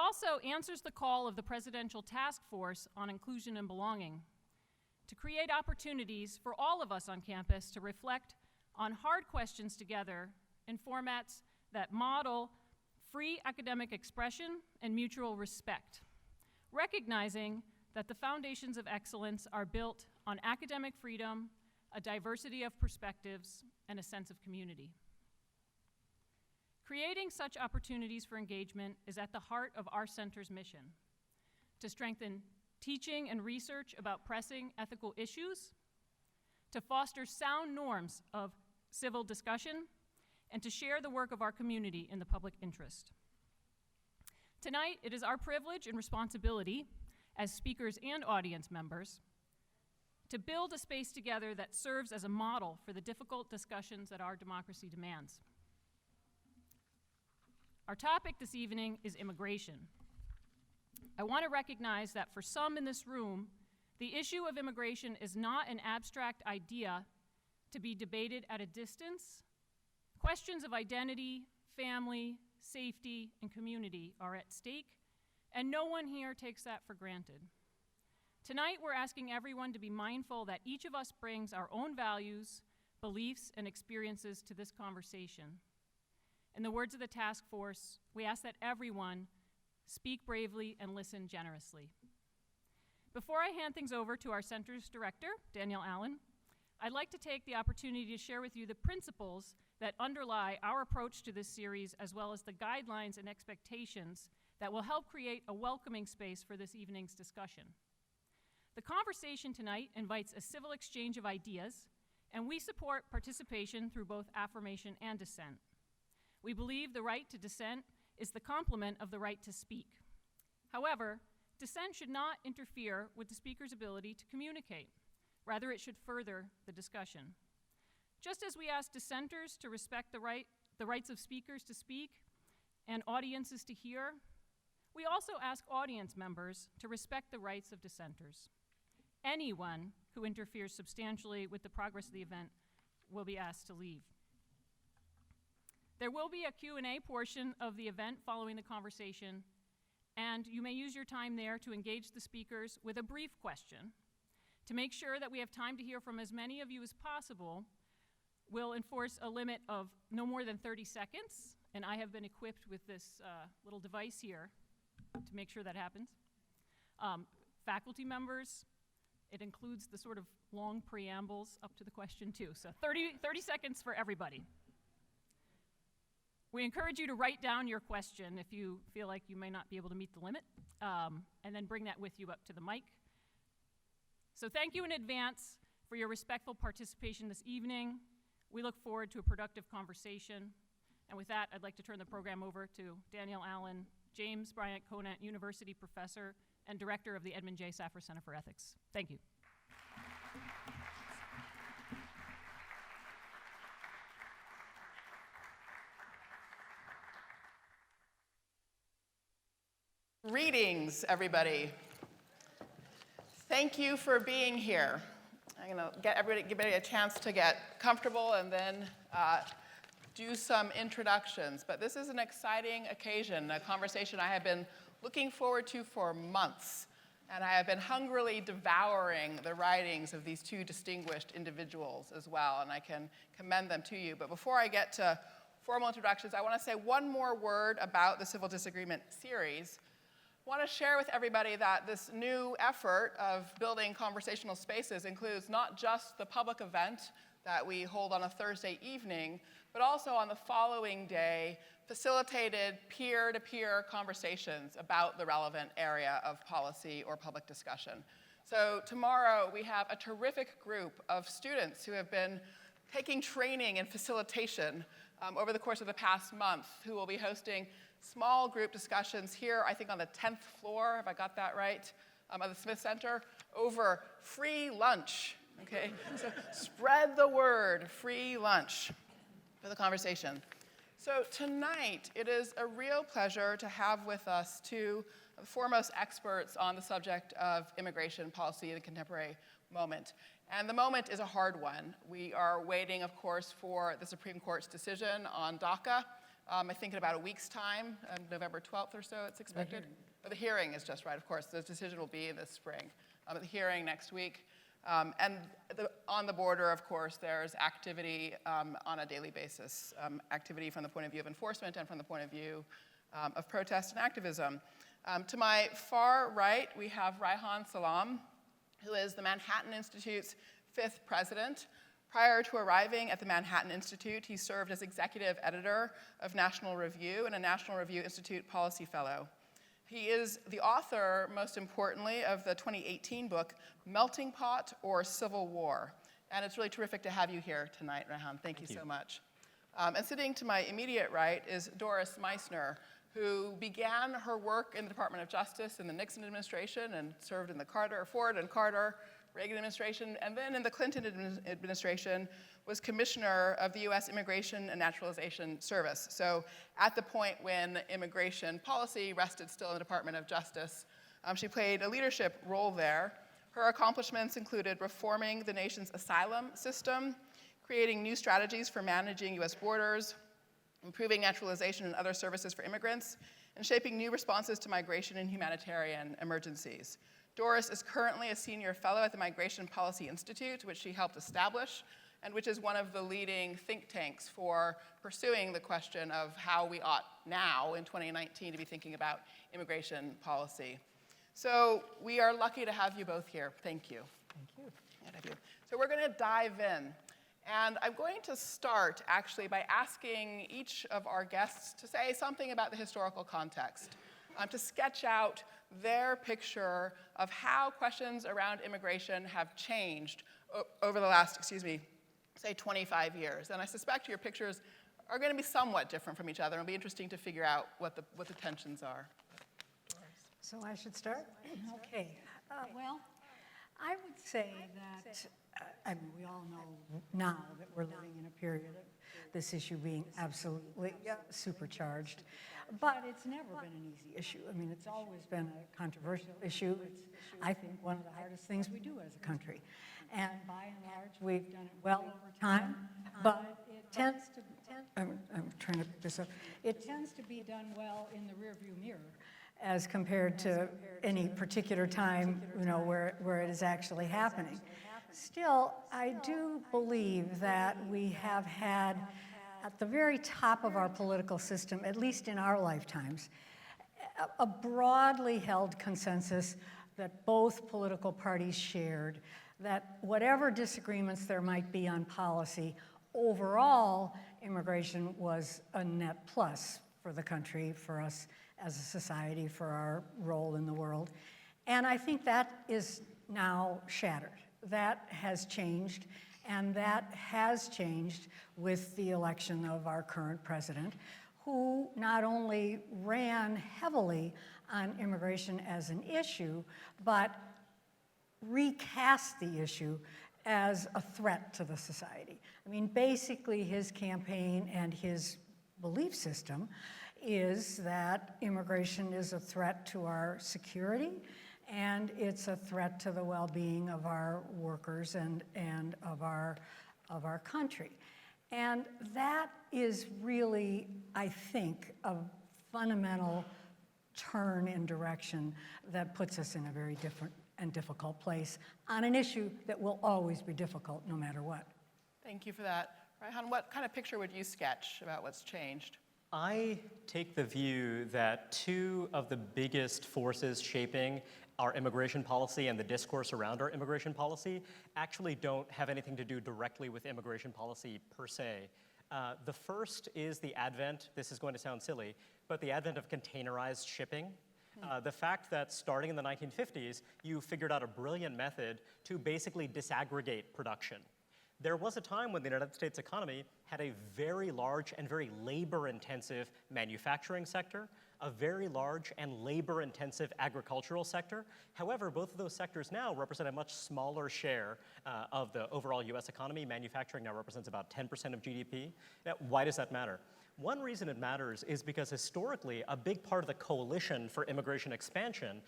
also answers the call of the Presidential Task Force on Inclusion and Belonging to create opportunities for all of us on campus to reflect on hard questions together in formats that model free academic expression and mutual respect, recognizing that the foundations of excellence are built on academic freedom, a diversity of perspectives, and a sense of community. Creating such opportunities for engagement is at the heart of our center's mission: to strengthen teaching and research about pressing ethical issues, to foster sound norms of civil discussion, and to share the work of our community in the public interest. Tonight, it is our privilege and responsibility as speakers and audience members to build a space together that serves as a model for the difficult discussions that our democracy demands. Our topic this evening is immigration. I want to recognize that for some in this room, the issue of immigration is not an abstract idea to be debated at a distance. Questions of identity, family, safety, and community are at stake, and no one here takes that for granted. Tonight, we're asking everyone to be mindful that each of us brings our own values, beliefs, and experiences to this conversation. In the words of the task force, we ask that everyone speak bravely and listen generously. Before I hand things over to our center's director, Danielle Allen, I'd like to take the opportunity to share with you the principles that underlie our approach to this series, as well as the guidelines and expectations that will help create a welcoming space for this evening's discussion. The conversation tonight invites a civil exchange of ideas, and we support participation through both affirmation and dissent. We believe the right to dissent is the complement of the right to speak. However, dissent should not interfere with the speaker's ability to communicate. Rather, it should further the discussion. Just as we ask dissenters to respect the rights of speakers to speak and audiences to hear, we also ask audience members to respect the rights of dissenters. Anyone who interferes substantially with the progress of the event will be asked to leave. There will be a Q&A portion of the event following the conversation, and you may use your time there to engage the speakers with a brief question. To make sure that we have time to hear from as many of you as possible, we'll enforce a limit of no more than 30 seconds, and I have been equipped with this little device here to make sure that happens. Faculty members, it includes the sort of long preambles up to the question too, so 30 seconds for everybody. We encourage you to write down your question if you feel like you may not be able to meet the limit, and then bring that with you up to the mic. So thank you in advance for your respectful participation this evening. We look forward to a productive conversation. And with that, I'd like to turn the program over to Danielle Allen, James Bryant Conant University professor and director of the Edmund J. Safra Center for Ethics. Thank you. Greetings, everybody. Thank you for being here. I'm going to give everybody a chance to get comfortable and then do some introductions. But this is an exciting occasion, a conversation I have been looking forward to for months. And I have been hungrily devouring the writings of these two distinguished individuals as well, and I can commend them to you. But before I get to formal introductions, I want to say one more word about the Civil Disagreement Series. I want to share with everybody that this new effort of building conversational spaces includes not just the public event that we hold on a Thursday evening, but also on the following day, facilitated peer-to-peer conversations about the relevant area of policy or public discussion. So tomorrow we have a terrific group of students who have been taking training in facilitation over the course of the past month, who will be hosting small group discussions here, I think on the 10th floor, if I got that right, of the Smith Center, over free lunch, okay? So spread the word, free lunch, for the conversation. So tonight, it is a real pleasure to have with us two of the foremost experts on the subject of immigration policy in the contemporary moment. And the moment is a hard one. We are waiting, of course, for the Supreme Court's decision on DACA. I think in about a week's time, November 12th or so it's expected. The hearing is just right, of course. The decision will be this spring. The hearing next week. And on the border, of course, there's activity on a daily basis, activity from the point of view of enforcement and from the point of view of protest and activism. To my far right, we have Reihan Salam, who is the Manhattan Institute's 5th president. Prior to arriving at the Manhattan Institute, he served as executive editor of National Review and a National Review Institute policy fellow. He is the author, most importantly, of the 2018 book, Melting Pot or Civil War. And it's really terrific to have you here tonight, Reihan. Thank you so much. And sitting to my immediate right is Doris Meissner, who began her work in the Department of Justice in the Nixon administration and served in the Ford and Carter Reagan administration, and then in the Clinton administration was commissioner of the US Immigration and Naturalization Service. So at the point when immigration policy rested still in the Department of Justice, she played a leadership role there. Her accomplishments included reforming the nation's asylum system, creating new strategies for managing US borders, improving naturalization and other services for immigrants, and shaping new responses to migration and humanitarian emergencies. Doris is currently a senior fellow at the Migration Policy Institute, which she helped establish, and which is one of the leading think tanks for pursuing the question of how we ought now, in 2019, to be thinking about immigration policy. So we are lucky to have you both here. Thank you. Thank you. So we're going to dive in. And I'm going to start, actually, by asking each of our guests to say something about the historical context, to sketch out their picture of how questions around immigration have changed over the last, say 25 years. And I suspect your pictures are going to be somewhat different from each other. It'll be interesting to figure out what the tensions are. So I should start? Okay. Well, I would say that, we all know now that we're living in a period of this issue being absolutely supercharged. But it's never been an easy issue. It's always been a controversial issue. It's, I think, one of the hardest things we do as a country. And by and large, we've done it well over time, but it tends to, I'm trying to pick this up, it tends to be done well in the rearview mirror as compared to any particular time, where it is actually happening. Still, I do believe that we have had, at the very top of our political system, at least in our lifetimes, a broadly held consensus that both political parties shared, that whatever disagreements there might be on policy, overall, immigration was a net plus for the country, for us as a society, for our role in the world. And I think that is now shattered. That has changed. And that has changed with the election of our current president, who not only ran heavily on immigration as an issue, but recast the issue as a threat to the society. Basically, his campaign and his belief system is that immigration is a threat to our security, and it's a threat to the well-being of our workers and of our country. And that is really, I think, a fundamental turn in direction that puts us in a very different and difficult place on an issue that will always be difficult no matter what. Thank you for that. Reihan, what kind of picture would you sketch about what's changed? I take the view that two of the biggest forces shaping our immigration policy and the discourse around our immigration policy actually don't have anything to do directly with immigration policy per se. The first is the advent, this is going to sound silly, but the advent of containerized shipping. The fact that starting in the 1950s, you figured out a brilliant method to basically disaggregate production. There was a time when the United States economy had a very large and very labor-intensive manufacturing sector, a very large and labor-intensive agricultural sector. However, both of those sectors now represent a much smaller share of the overall US economy. Manufacturing now represents about 10% of GDP. Now, why does that matter? One reason it matters is because historically, a big part of the coalition for immigration expansion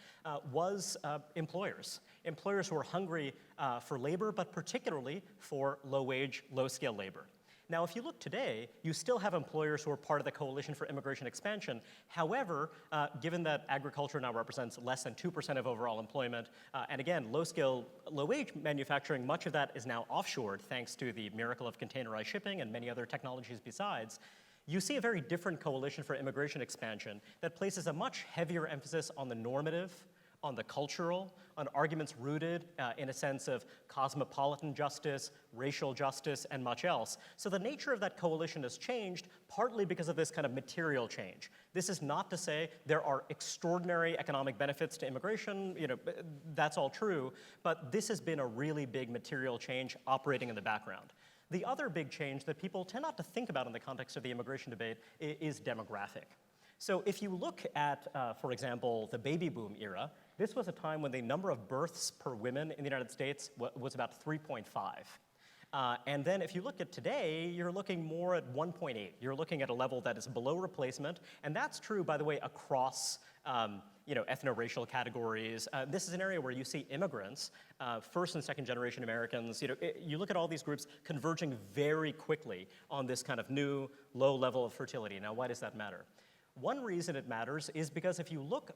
was employers. Employers who were hungry for labor, but particularly for low-wage, low-skill labor. Now, if you look today, you still have employers who are part of the Coalition for Immigration Expansion. However, given that agriculture now represents less than 2% of overall employment, and again, low-skill, low-wage manufacturing, much of that is now offshored thanks to the miracle of containerized shipping and many other technologies besides, you see a very different Coalition for Immigration Expansion that places a much heavier emphasis on the normative, on the cultural, on arguments rooted in a sense of cosmopolitan justice, racial justice, and much else. So the nature of that coalition has changed, partly because of this kind of material change. This is not to say there are extraordinary economic benefits to immigration, that's all true, but this has been a really big material change operating in the background. The other big change that people tend not to think about in the context of the immigration debate is demographic. So if you look at, for example, the baby boom era, this was a time when the number of births per woman in the United States was about 3.5. And then if you look at today, you're looking more at 1.8. You're looking at a level that is below replacement, and that's true, by the way, across ethno-racial categories. This is an area where you see immigrants, first and second generation Americans, you look at all these groups converging very quickly on this kind of new low level of fertility. Now, why does that matter? One reason it matters is because if you look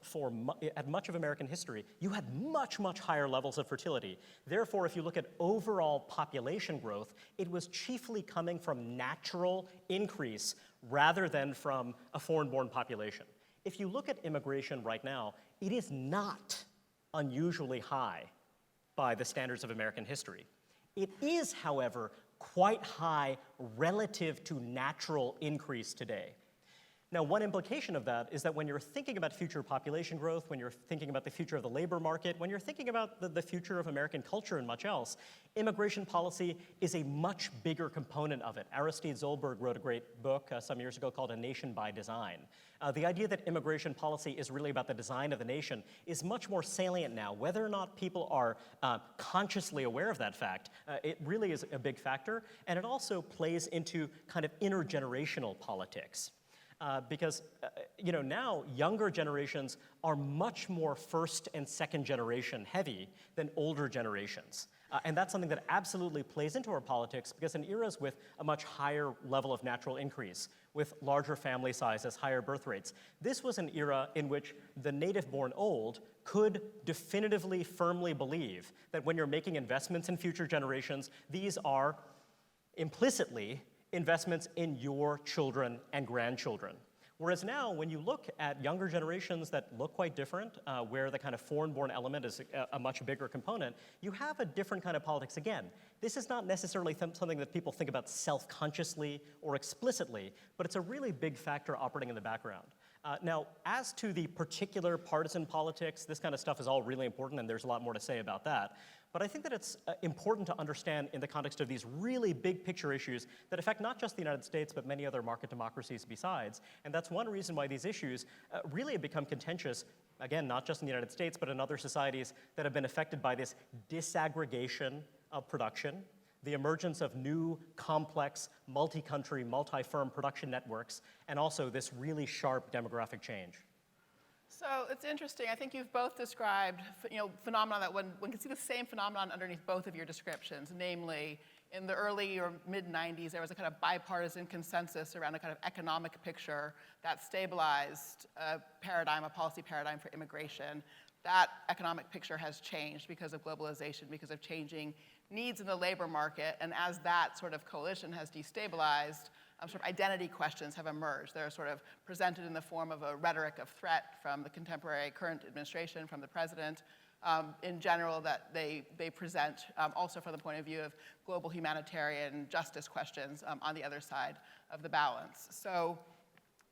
at much of American history, you had much, much higher levels of fertility. Therefore, if you look at overall population growth, it was chiefly coming from natural increase rather than from a foreign-born population. If you look at immigration right now, it is not unusually high by the standards of American history. It is, however, quite high relative to natural increase today. Now, one implication of that is that when you're thinking about future population growth, when you're thinking about the future of the labor market, when you're thinking about the future of American culture and much else, immigration policy is a much bigger component of it. Aristide Zolberg wrote a great book some years ago called A Nation by Design. The idea that immigration policy is really about the design of the nation is much more salient now. Whether or not people are consciously aware of that fact, it really is a big factor, and it also plays into kind of intergenerational politics. Because now younger generations are much more first and second generation heavy than older generations. And that's something that absolutely plays into our politics, because in eras with a much higher level of natural increase, with larger family sizes, higher birth rates, this was an era in which the native-born old could definitively, firmly believe that when you're making investments in future generations, these are implicitly investments in your children and grandchildren. Whereas now, when you look at younger generations that look quite different, where the kind of foreign-born element is a much bigger component, you have a different kind of politics. Again, this is not necessarily something that people think about self-consciously or explicitly, but it's a really big factor operating in the background. Now, as to the particular partisan politics, this kind of stuff is all really important, and there's a lot more to say about that. But I think that it's important to understand in the context of these really big picture issues that affect not just the United States, but many other market democracies besides. And that's one reason why these issues really have become contentious, again, not just in the United States, but in other societies that have been affected by this disaggregation of production, the emergence of new, complex, multi-country, multi-firm production networks, and also this really sharp demographic change. So it's interesting. I think you've both described, phenomena that one can see the same phenomenon underneath both of your descriptions. Namely, in the early or mid-90s, there was a kind of bipartisan consensus around a kind of economic picture that stabilized a policy paradigm for immigration. That economic picture has changed because of globalization, because of changing needs in the labor market. And as that sort of coalition has destabilized, sort of identity questions have emerged. They're sort of presented in the form of a rhetoric of threat from the contemporary current administration, from the president, in general, that they present also from the point of view of global humanitarian justice questions on the other side of the balance. So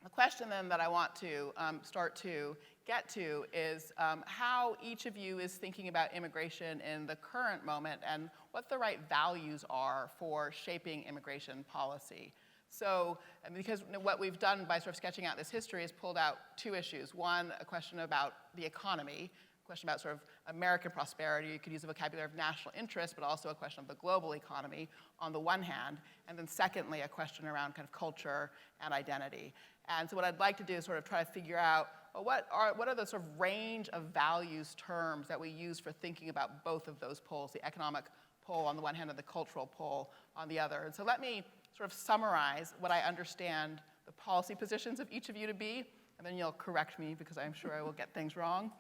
the question then that I want to start to get to is how each of you is thinking about immigration in the current moment and what the right values are for shaping immigration policy. So, because what we've done by sort of sketching out this history is pulled out two issues. One, a question about the economy, a question about sort of American prosperity. You could use the vocabulary of national interest, but also a question of the global economy on the one hand. And then secondly, a question around kind of culture and identity. And so what I'd like to do is sort of try to figure out, well, what are the sort of range of values terms that we use for thinking about both of those poles, the economic pole on the one hand and the cultural pole on the other. And so let me sort of summarize what I understand the policy positions of each of you to be, and then you'll correct me because I'm sure I will get things wrong.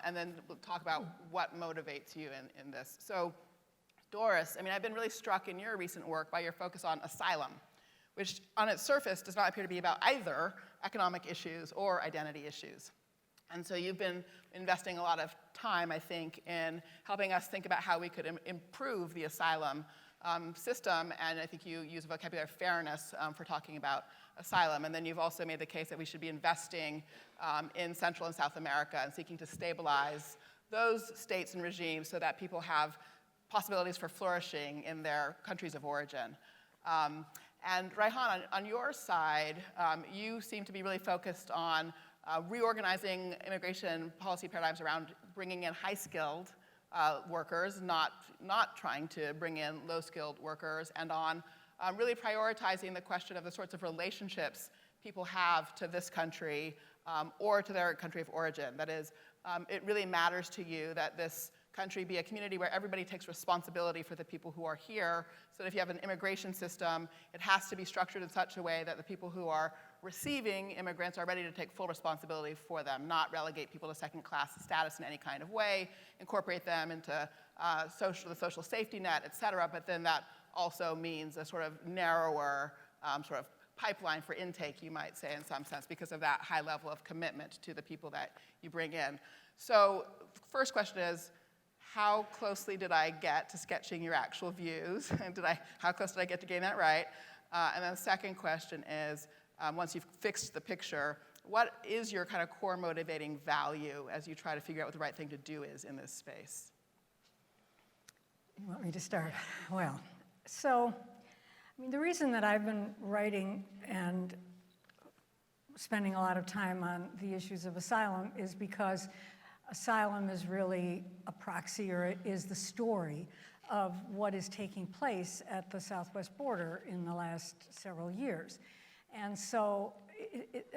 And then we'll talk about what motivates you in this. So Doris, I mean, I've been really struck in your recent work by your focus on asylum, which on its surface does not appear to be about either economic issues or identity issues. And so you've been investing a lot of time, I think, in helping us think about how we could improve the asylum system, and I think you use a vocabulary of fairness for talking about asylum. And then you've also made the case that we should be investing in Central and South America and seeking to stabilize those states and regimes so that people have possibilities for flourishing in their countries of origin. And Reihan, on your side, you seem to be really focused on reorganizing immigration policy paradigms around bringing in high-skilled workers, not trying to bring in low-skilled workers, and on really prioritizing the question of the sorts of relationships people have to this country or to their country of origin. That is, it really matters to you that this country be a community where everybody takes responsibility for the people who are here, so that if you have an immigration system, it has to be structured in such a way that the people who are receiving immigrants are ready to take full responsibility for them, not relegate people to second-class status in any kind of way, incorporate them into the social safety net, et cetera, but then that also means a sort of narrower sort of pipeline for intake, you might say, in some sense, because of that high level of commitment to the people that you bring in. So first question is, how closely did I get to sketching your actual views? And how close did I get to getting that right? And then the second question is, once you've fixed the picture, what is your kind of core motivating value as you try to figure out what the right thing to do is in this space? You want me to start? Well, so, I mean, the reason that I've been writing and spending a lot of time on the issues of asylum is because asylum is really a proxy, or it is the story of what is taking place at the southwest border in the last several years. And so,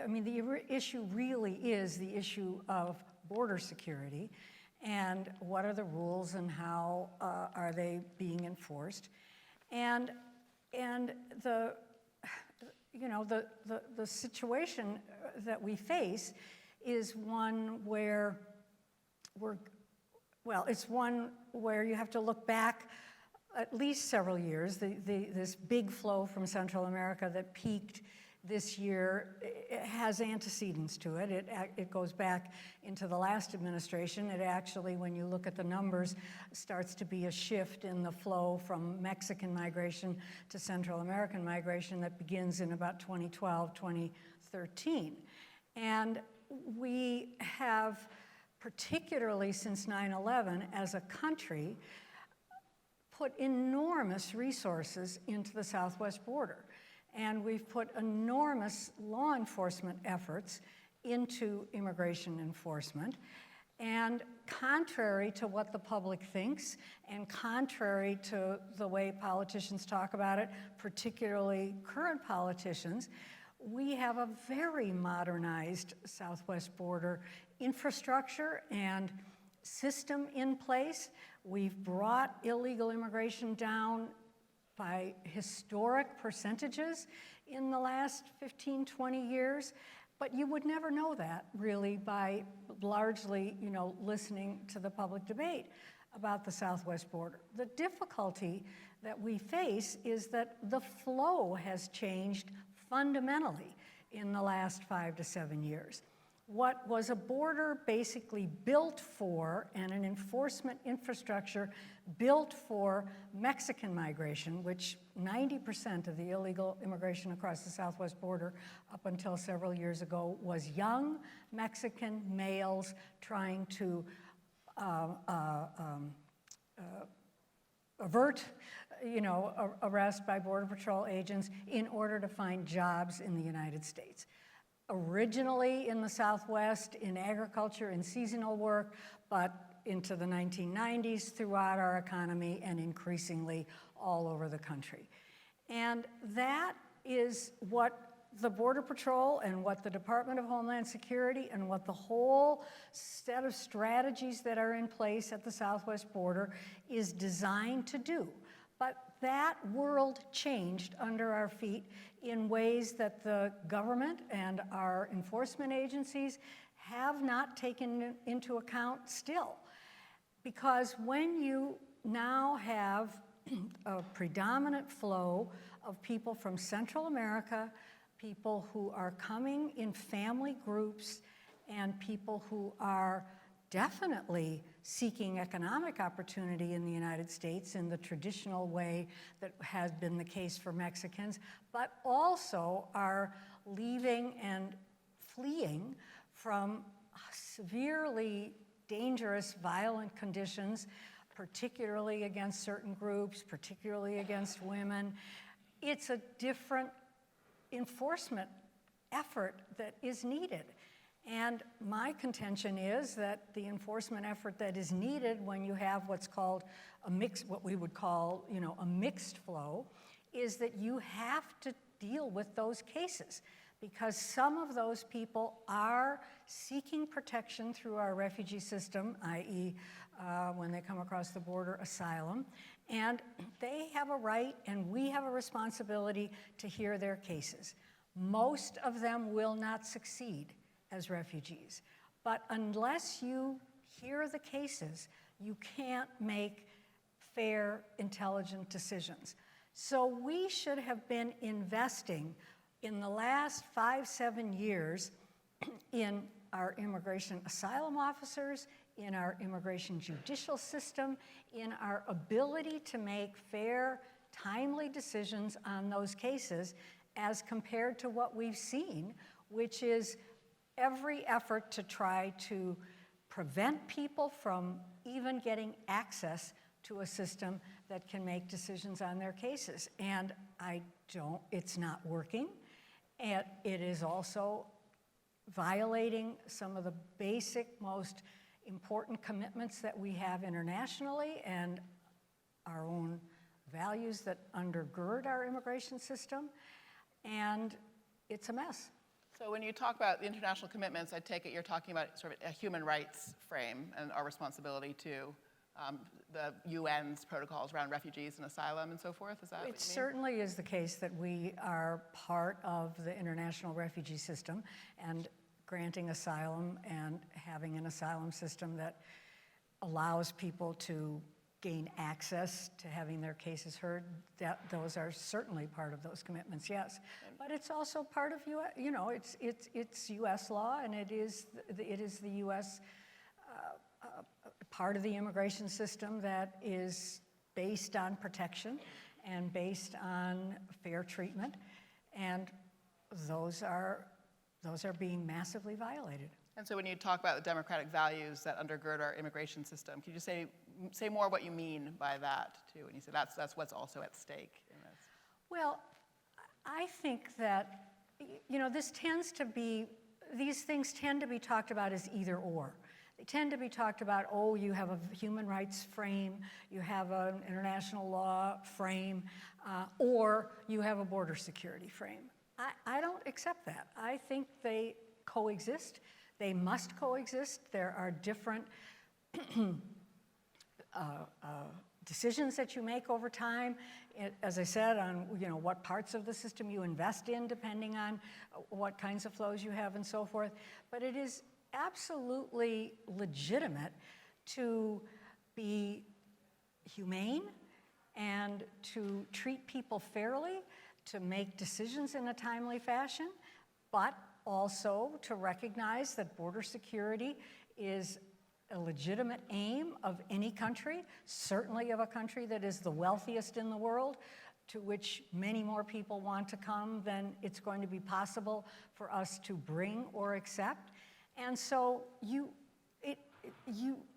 I mean, the issue really is the issue of border security and what are the rules and how are they being enforced. And the situation that we face is one where it's one where you have to look back at least several years. This big flow from Central America that peaked this year, it has antecedents to it. It goes back into the last administration. It actually, when you look at the numbers, starts to be a shift in the flow from Mexican migration to Central American migration that begins in about 2012, 2013. And we have, particularly since 9/11, as a country, put enormous resources into the southwest border. And we've put enormous law enforcement efforts into immigration enforcement. And contrary to what the public thinks, and contrary to the way politicians talk about it, particularly current politicians, we have a very modernized southwest border infrastructure and system in place. We've brought illegal immigration down by historic percentages in the last 15, 20 years. But you would never know that, really, by largely, listening to the public debate about the southwest border. The difficulty that we face is that the flow has changed fundamentally in the last 5 to 7 years. What was a border basically built for, and an enforcement infrastructure built for Mexican migration, which 90% of the illegal immigration across the southwest border up until several years ago was young Mexican males trying to avert arrest by Border Patrol agents in order to find jobs in the United States. Originally in the Southwest, in agriculture, in seasonal work, but into the 1990s throughout our economy and increasingly all over the country. And that is what the Border Patrol and what the Department of Homeland Security and what the whole set of strategies that are in place at the southwest border is designed to do. But that world changed under our feet in ways that the government and our enforcement agencies have not taken into account still. Because when you now have a predominant flow of people from Central America, people who are coming in family groups, and people who are definitely seeking economic opportunity in the United States in the traditional way that has been the case for Mexicans, but also are leaving and fleeing from severely dangerous, violent conditions, particularly against certain groups, particularly against women. It's a different enforcement effort that is needed. And my contention is that the enforcement effort that is needed when you have what's called a what we would call, a mixed flow, is that you have to deal with those cases, because some of those people are seeking protection through our refugee system, i.e., when they come across the border, asylum, and they have a right and we have a responsibility to hear their cases. Most of them will not succeed as refugees, but unless you hear the cases, you can't make fair, intelligent decisions. So we should have been investing in the last 5-7 years in our immigration asylum officers, in our immigration judicial system, in our ability to make fair, timely decisions on those cases, as compared to what we've seen, which is every effort to try to prevent people from even getting access to a system that can make decisions on their cases. And it's not working. And it is also violating some of the basic, most important commitments that we have internationally and our own values that undergird our immigration system. And it's a mess. So when you talk about the international commitments, I take it you're talking about sort of a human rights frame and our responsibility to the UN's protocols around refugees and asylum and so forth. Is that what you mean? It certainly is the case that we are part of the international refugee system, and granting asylum and having an asylum system that allows people to gain access to having their cases heard, those are certainly part of those commitments, yes. But it's also part of it's U.S. law, and it is the U.S. Part of the immigration system that is based on protection and based on fair treatment, and those are being massively violated. And so when you talk about the democratic values that undergird our immigration system, can you just say more what you mean by that, too, when you say that's what's also at stake in this? Well, I think that, these things tend to be talked about as either or. They tend to be talked about, you have a human rights frame, you have an international law frame, or you have a border security frame. I don't accept that. I think they coexist. They must coexist. There are different decisions that you make over time, as I said, on what parts of the system you invest in, depending on what kinds of flows you have and so forth. But it is absolutely legitimate to be humane and to treat people fairly, to make decisions in a timely fashion, but also to recognize that border security is a legitimate aim of any country, certainly of a country that is the wealthiest in the world, to which many more people want to come than it's going to be possible for us to bring or accept. And so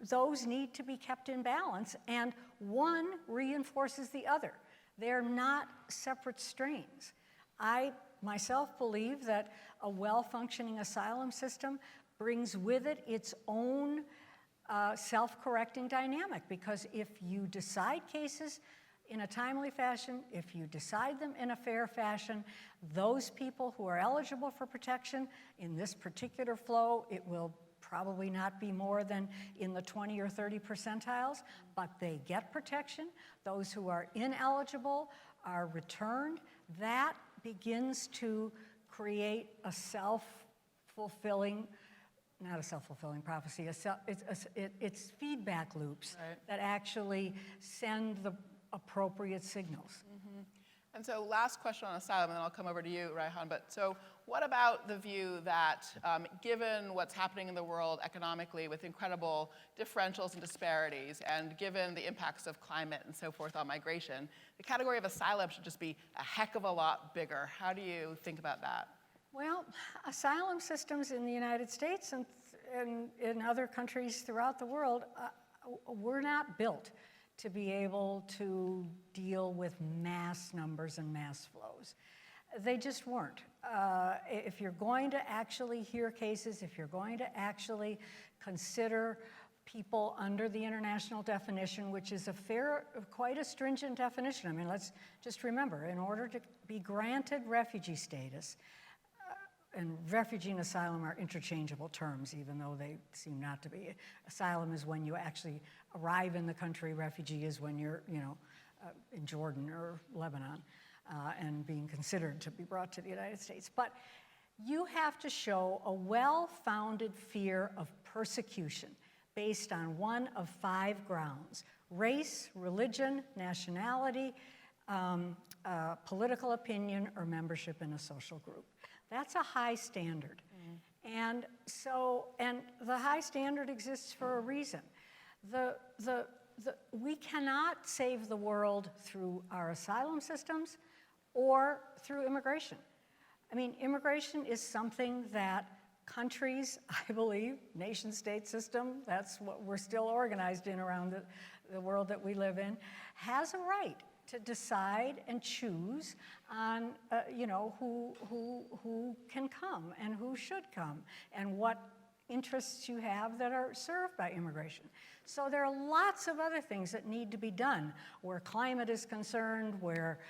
those need to be kept in balance, and one reinforces the other. They're not separate strains. I myself believe that a well-functioning asylum system brings with it its own self-correcting dynamic, because if you decide cases in a timely fashion, if you decide them in a fair fashion, those people who are eligible for protection in this particular flow, it will probably not be more than in the 20 or 30 percentiles, but they get protection. Those who are ineligible are returned. That begins to create a self-fulfilling, not a self-fulfilling prophecy, it's feedback loops that actually send the appropriate signals. And so last question on asylum, and then I'll come over to you, Reihan. But so what about the view that given what's happening in the world economically with incredible differentials and disparities, and given the impacts of climate and so forth on migration, the category of asylum should just be a heck of a lot bigger? How do you think about that? Well, asylum systems in the United States and in other countries throughout the world were not built to be able to deal with mass numbers and mass flows. They just weren't. If you're going to actually hear cases, if you're going to actually consider people under the international definition, which is quite a stringent definition. I mean, let's just remember, in order to be granted refugee status, and refugee and asylum are interchangeable terms, even though they seem not to be. Asylum is when you actually arrive in the country. Refugee is when you're, in Jordan or Lebanon and being considered to be brought to the United States. But you have to show a well-founded fear of persecution based on one of 5 grounds: race, religion, nationality, political opinion, or membership in a social group. That's a high standard. And the high standard exists for a reason. We cannot save the world through our asylum systems or through immigration. I mean, immigration is something that countries, I believe, nation-state system, that's what we're still organized in around the world that we live in, has a right to decide and choose on, who can come and who should come, and what interests you have that are served by immigration. So there are lots of other things that need to be done where climate is concerned, where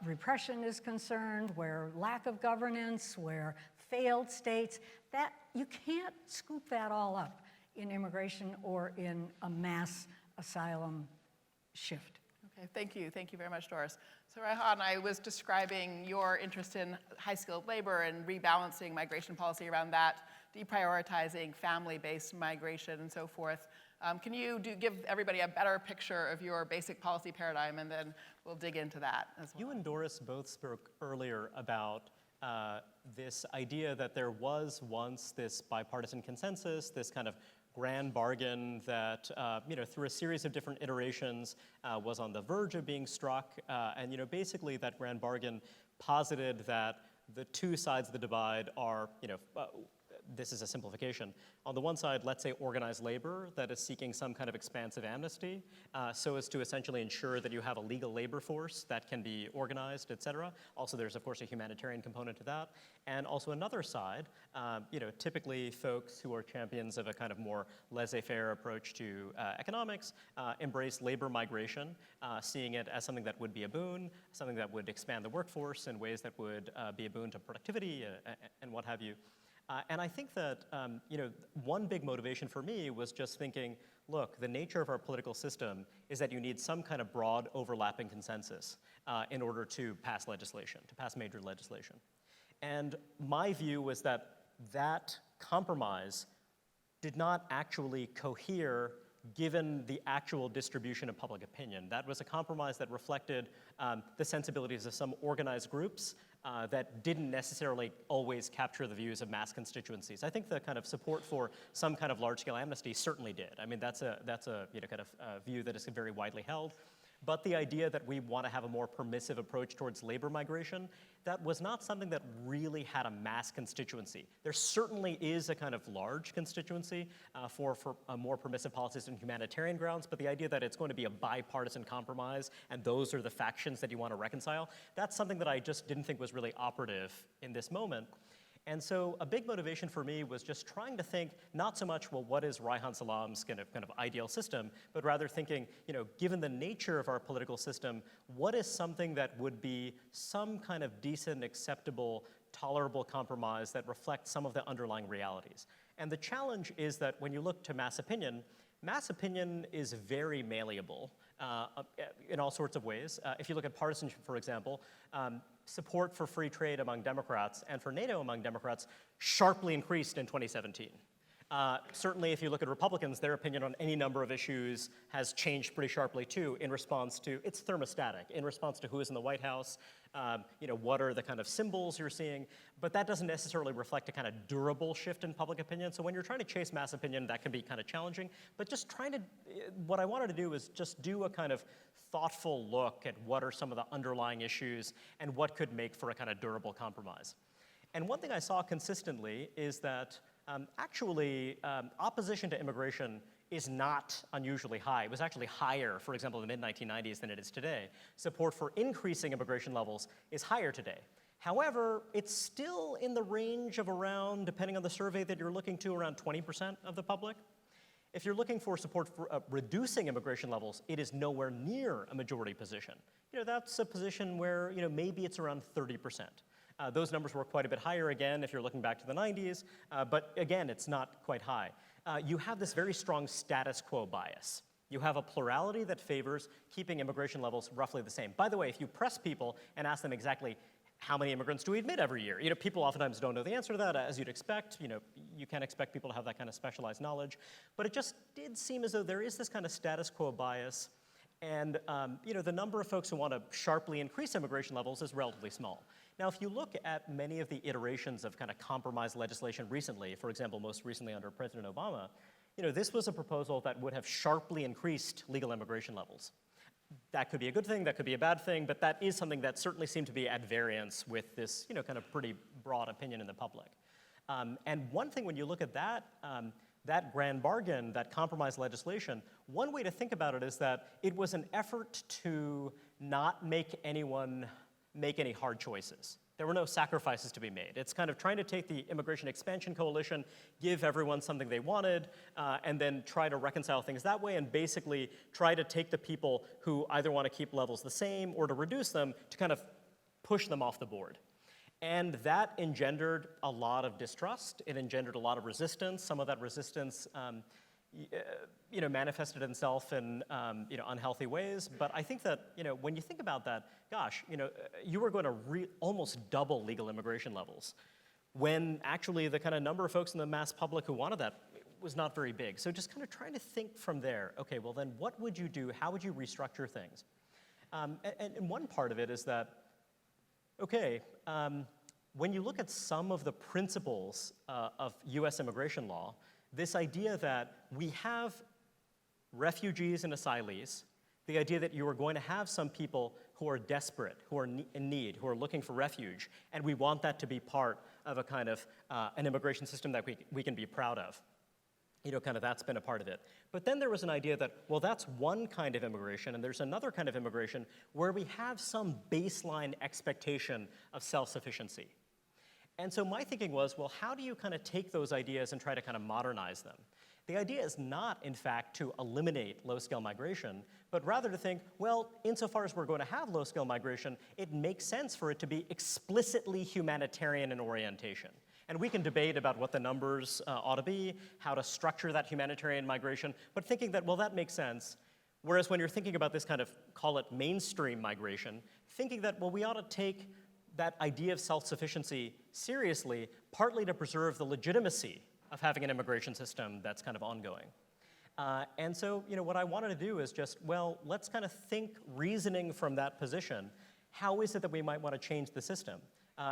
repression is concerned, where lack of governance, where failed states, that you can't scoop that all up in immigration or in a mass asylum shift. Okay, thank you. Thank you very much, Doris. So Reihan, I was describing your interest in high-skilled labor and rebalancing migration policy around that, deprioritizing family-based migration and so forth. Can you give everybody a better picture of your basic policy paradigm, and then we'll dig into that as well. You and Doris both spoke earlier about this idea that there was once this bipartisan consensus, this kind of grand bargain that, through a series of different iterations was on the verge of being struck. And basically that grand bargain posited that the two sides of the divide are, this is a simplification. On the one side, let's say organized labor that is seeking some kind of expansive amnesty so as to essentially ensure that you have a legal labor force that can be organized, et cetera. Also, there's, of course, a humanitarian component to that. And also another side, typically folks who are champions of a kind of more laissez-faire approach to economics embrace labor migration, seeing it as something that would be a boon, something that would expand the workforce in ways that would be a boon to productivity and what have you. And I think that one big motivation for me was just thinking, look, the nature of our political system is that you need some kind of broad overlapping consensus in order to pass legislation, to pass major legislation. And my view was that that compromise did not actually cohere given the actual distribution of public opinion. That was a compromise that reflected the sensibilities of some organized groups that didn't necessarily always capture the views of mass constituencies. I think the kind of support for some kind of large-scale amnesty certainly did. I mean, that's a kind of view that is very widely held. But the idea that we want to have a more permissive approach towards labor migration, that was not something that really had a mass constituency. There certainly is a kind of large constituency for more permissive policies and humanitarian grounds, but the idea that it's going to be a bipartisan compromise and those are the factions that you want to reconcile, that's something that I just didn't think was really operative in this moment. And so a big motivation for me was just trying to think not so much, well, what is Reihan Salam's kind of ideal system, but rather thinking, given the nature of our political system, what is something that would be some kind of decent, acceptable, tolerable compromise that reflects some of the underlying realities? And the challenge is that when you look to mass opinion is very malleable in all sorts of ways. If you look at partisanship, for example, support for free trade among Democrats and for NATO among Democrats sharply increased in 2017. Certainly, if you look at Republicans, their opinion on any number of issues has changed pretty sharply too in response to, it's thermostatic, in response to who is in the White House, what are the kind of symbols you're seeing, but that doesn't necessarily reflect a kind of durable shift in public opinion. So when you're trying to chase mass opinion, that can be kind of challenging, but just what I wanted to do is just do a kind of thoughtful look at what are some of the underlying issues and what could make for a kind of durable compromise. And one thing I saw consistently is that opposition to immigration is not unusually high. It was actually higher, for example, in the mid-1990s than it is today. Support for increasing immigration levels is higher today. However, it's still in the range of around, depending on the survey that you're looking to, around 20% of the public. If you're looking for support for reducing immigration levels, it is nowhere near a majority position. That's a position where maybe it's around 30%. Those numbers were quite a bit higher again if you're looking back to the 90s, but again, it's not quite high. You have this very strong status quo bias. You have a plurality that favors keeping immigration levels roughly the same. By the way, if you press people and ask them exactly how many immigrants do we admit every year, people oftentimes don't know the answer to that, as you'd expect. You can't expect people to have that kind of specialized knowledge, but it just did seem as though there is this kind of status quo bias, and the number of folks who want to sharply increase immigration levels is relatively small. Now, if you look at many of the iterations of kind of compromise legislation recently, for example, most recently under President Obama, this was a proposal that would have sharply increased legal immigration levels. That could be a good thing, that could be a bad thing, but that is something that certainly seemed to be at variance with this, kind of pretty broad opinion in the public. And one thing when you look at that, that grand bargain, that compromise legislation, one way to think about it is that it was an effort to not make anyone make any hard choices. There were no sacrifices to be made. It's kind of trying to take the Immigration Expansion Coalition, give everyone something they wanted, and then try to reconcile things that way, and basically try to take the people who either want to keep levels the same or to reduce them to kind of push them off the board. And that engendered a lot of distrust. It engendered a lot of resistance. Some of that resistance manifested itself in unhealthy ways. But I think that when you think about that, gosh, you were going to almost double legal immigration levels, when actually the kind of number of folks in the mass public who wanted that was not very big. So just kind of trying to think from there. Okay, well then, what would you do? How would you restructure things? And one part of it is that, okay, when you look at some of the principles of U.S. immigration law, this idea that we have refugees and asylees, the idea that you are going to have some people who are desperate, who are in need, who are looking for refuge, and we want that to be part of a kind of an immigration system that we can be proud of. Kind of that's been a part of it. But then there was an idea that, well, that's one kind of immigration, and there's another kind of immigration where we have some baseline expectation of self-sufficiency. And so my thinking was, well, how do you kind of take those ideas and try to kind of modernize them? The idea is not, in fact, to eliminate low-scale migration, but rather to think, well, insofar as we're going to have low-scale migration, it makes sense for it to be explicitly humanitarian in orientation. And we can debate about what the numbers ought to be, how to structure that humanitarian migration, but thinking that, well, that makes sense. Whereas when you're thinking about this kind of, call it mainstream migration, thinking that, well, we ought to take that idea of self-sufficiency seriously, partly to preserve the legitimacy of having an immigration system that's kind of ongoing. And so, what I wanted to do is just, well, let's kind of think, reasoning from that position, how is it that we might want to change the system?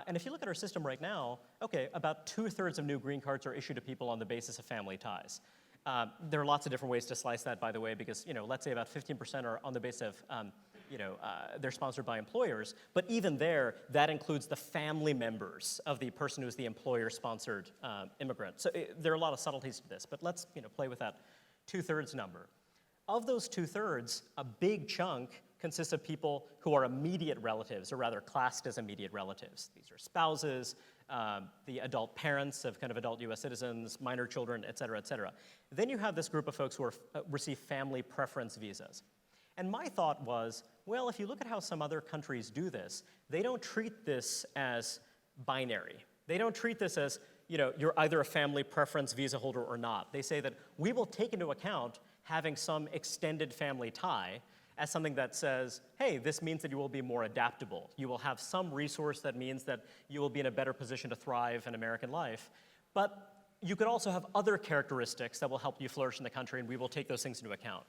And if you look at our system right now, okay, about 2/3 of new green cards are issued to people on the basis of family ties. There are lots of different ways to slice that, by the way, because, let's say about 15% are on the basis of they're sponsored by employers, but even there, that includes the family members of the person who's the employer-sponsored immigrant. So there are a lot of subtleties to this, but let's play with that 2/3 number. Of those 2/3, a big chunk consists of people who are immediate relatives, or rather classed as immediate relatives. These are spouses, the adult parents of kind of adult US citizens, minor children, et cetera, et cetera. Then you have this group of folks who receive family preference visas. And my thought was, well, if you look at how some other countries do this, they don't treat this as binary. They don't treat this as you're either a family preference visa holder or not. They say that we will take into account having some extended family tie as something that says, hey, this means that you will be more adaptable. You will have some resource that means that you will be in a better position to thrive in American life. But you could also have other characteristics that will help you flourish in the country, and we will take those things into account.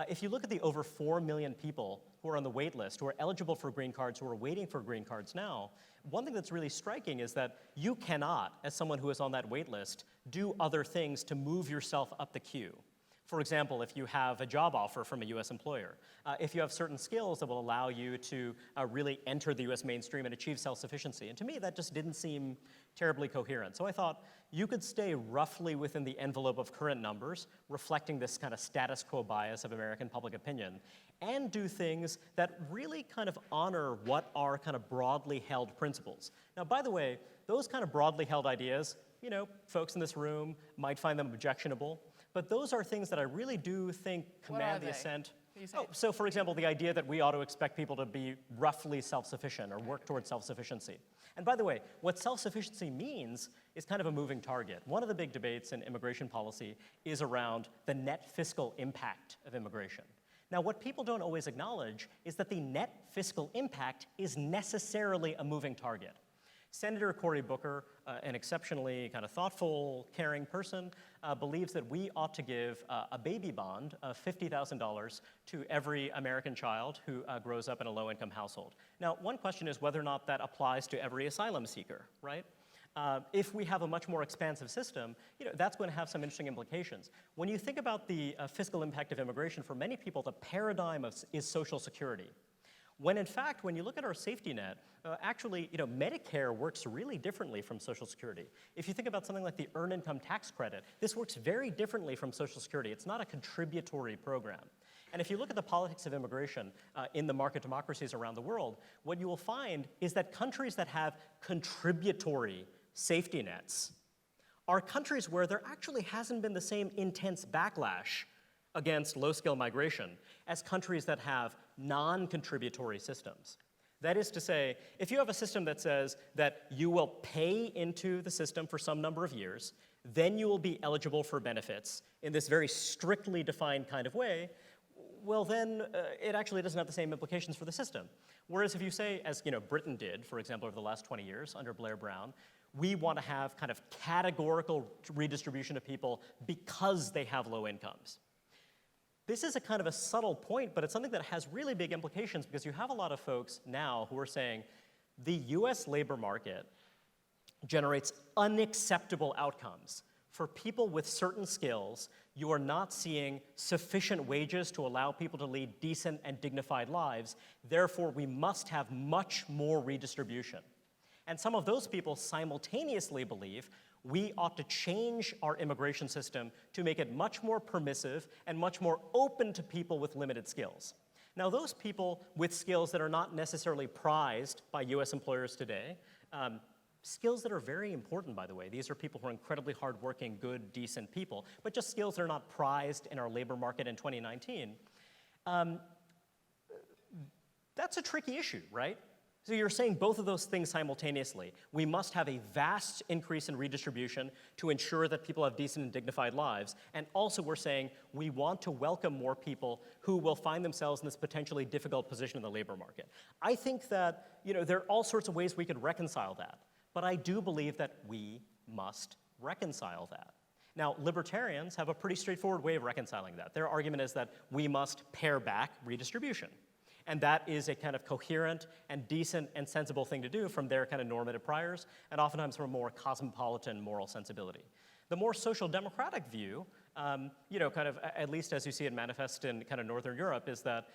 If you look at the over 4 million people who are on the wait list, who are eligible for green cards, who are waiting for green cards now, one thing that's really striking is that you cannot, as someone who is on that wait list, do other things to move yourself up the queue. For example, if you have a job offer from a US employer, if you have certain skills that will allow you to really enter the US mainstream and achieve self-sufficiency. And to me, that just didn't seem terribly coherent. So I thought you could stay roughly within the envelope of current numbers, reflecting this kind of status quo bias of American public opinion, and do things that really kind of honor what are kind of broadly held principles. Now, by the way, those kind of broadly held ideas, folks in this room might find them objectionable. But those are things that I really do think command the assent. So for example, the idea that we ought to expect people to be roughly self-sufficient or work towards self-sufficiency. And by the way, what self-sufficiency means is kind of a moving target. One of the big debates in immigration policy is around the net fiscal impact of immigration. Now, what people don't always acknowledge is that the net fiscal impact is necessarily a moving target. Senator Cory Booker, an exceptionally kind of thoughtful, caring person, believes that we ought to give a baby bond of $50,000 to every American child who grows up in a low-income household. Now, one question is whether or not that applies to every asylum seeker, right? If we have a much more expansive system, that's going to have some interesting implications. When you think about the fiscal impact of immigration, for many people, the paradigm is Social Security. When in fact, when you look at our safety net, actually, Medicare works really differently from Social Security. If you think about something like the Earned Income Tax Credit, this works very differently from Social Security. It's not a contributory program. And if you look at the politics of immigration in the market democracies around the world, what you will find is that countries that have contributory safety nets are countries where there actually hasn't been the same intense backlash against low-skill migration as countries that have non-contributory systems. That is to say, if you have a system that says that you will pay into the system for some number of years, then you will be eligible for benefits in this very strictly defined kind of way, well then it actually doesn't have the same implications for the system. Whereas if you say, as Britain did, for example, over the last 20 years under Blair Brown, we want to have kind of categorical redistribution of people because they have low incomes. This is a kind of a subtle point, but it's something that has really big implications because you have a lot of folks now who are saying the US labor market generates unacceptable outcomes. For people with certain skills, you are not seeing sufficient wages to allow people to lead decent and dignified lives. Therefore, we must have much more redistribution. And some of those people simultaneously believe we ought to change our immigration system to make it much more permissive and much more open to people with limited skills. Now, those people with skills that are not necessarily prized by US employers today, skills that are very important, by the way. These are people who are incredibly hardworking, good, decent people, but just skills that are not prized in our labor market in 2019. That's a tricky issue, right? So you're saying both of those things simultaneously. We must have a vast increase in redistribution to ensure that people have decent and dignified lives. And also we're saying we want to welcome more people who will find themselves in this potentially difficult position in the labor market. I think that there are all sorts of ways we could reconcile that. But I do believe that we must reconcile that. Now, libertarians have a pretty straightforward way of reconciling that. Their argument is that we must pare back redistribution. And that is a kind of coherent and decent and sensible thing to do from their kind of normative priors, and oftentimes from a more cosmopolitan moral sensibility. The more social democratic view, kind of at least as you see it manifest in kind of Northern Europe, is that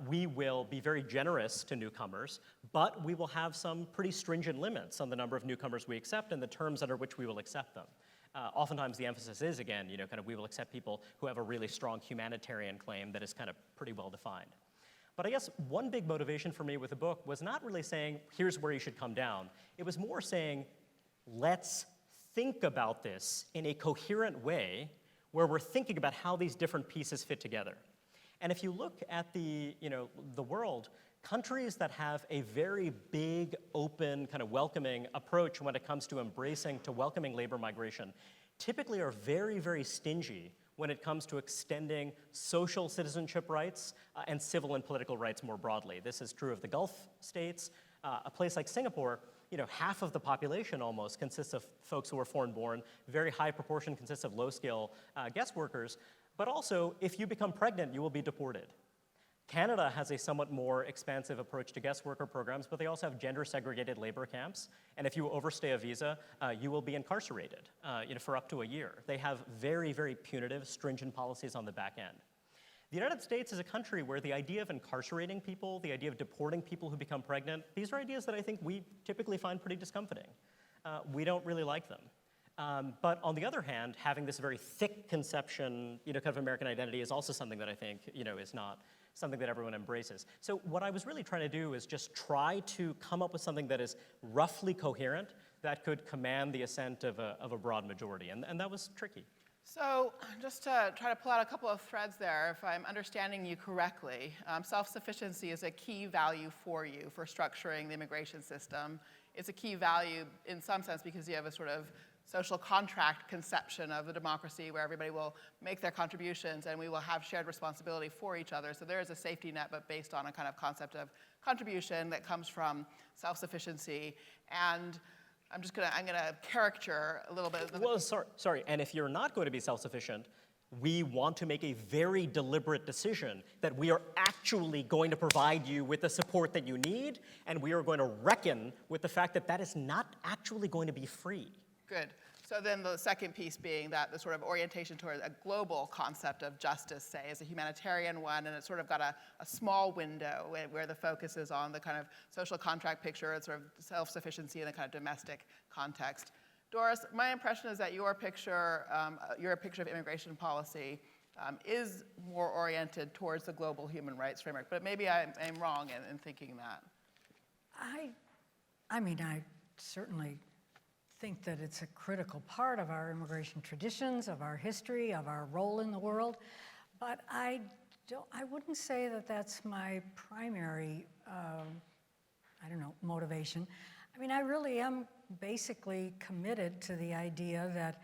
we will be very generous to newcomers, but we will have some pretty stringent limits on the number of newcomers we accept and the terms under which we will accept them. Oftentimes the emphasis is, again, kind of we will accept people who have a really strong humanitarian claim that is kind of pretty well defined. But I guess one big motivation for me with the book was not really saying, here's where you should come down. It was more saying, let's think about this in a coherent way where we're thinking about how these different pieces fit together. And if you look at the world, countries that have a very big, open, kind of welcoming approach when it comes to welcoming labor migration typically are very, very stingy when it comes to extending social citizenship rights and civil and political rights more broadly. This is true of the Gulf states. A place like Singapore, half of the population almost consists of folks who are foreign-born. Very high proportion consists of low-skill guest workers. But also, if you become pregnant, you will be deported. Canada has a somewhat more expansive approach to guest worker programs, but they also have gender-segregated labor camps. And if you overstay a visa, you will be incarcerated for up to a year. They have very, very punitive, stringent policies on the back end. The United States is a country where the idea of incarcerating people, the idea of deporting people who become pregnant, these are ideas that I think we typically find pretty discomforting. We don't really like them. But on the other hand, having this very thick conception, kind of American identity is also something that I think, is not something that everyone embraces. So what I was really trying to do is just try to come up with something that is roughly coherent that could command the assent of a broad majority, and that was tricky. So just to try to pull out a couple of threads there, if I'm understanding you correctly, self-sufficiency is a key value for you for structuring the immigration system. It's a key value in some sense because you have a sort of social contract conception of the democracy where everybody will make their contributions and we will have shared responsibility for each other. So there is a safety net, but based on a kind of concept of contribution that comes from self-sufficiency. And I'm gonna caricature a little bit. Well, sorry, and if you're not going to be self-sufficient, we want to make a very deliberate decision that we are actually going to provide you with the support that you need, and we are going to reckon with the fact that that is not actually going to be free. Good. So then the second piece being that the sort of orientation toward a global concept of justice, say, is a humanitarian one, and it's sort of got a small window where the focus is on the kind of social contract picture, and sort of self-sufficiency in the kind of domestic context. Doris, my impression is that your picture of immigration policy is more oriented towards the global human rights framework, but maybe I'm wrong in thinking that. I mean, I certainly think that it's a critical part of our immigration traditions, of our history, of our role in the world, but I wouldn't say that that's my primary, motivation. I mean, I really am basically committed to the idea that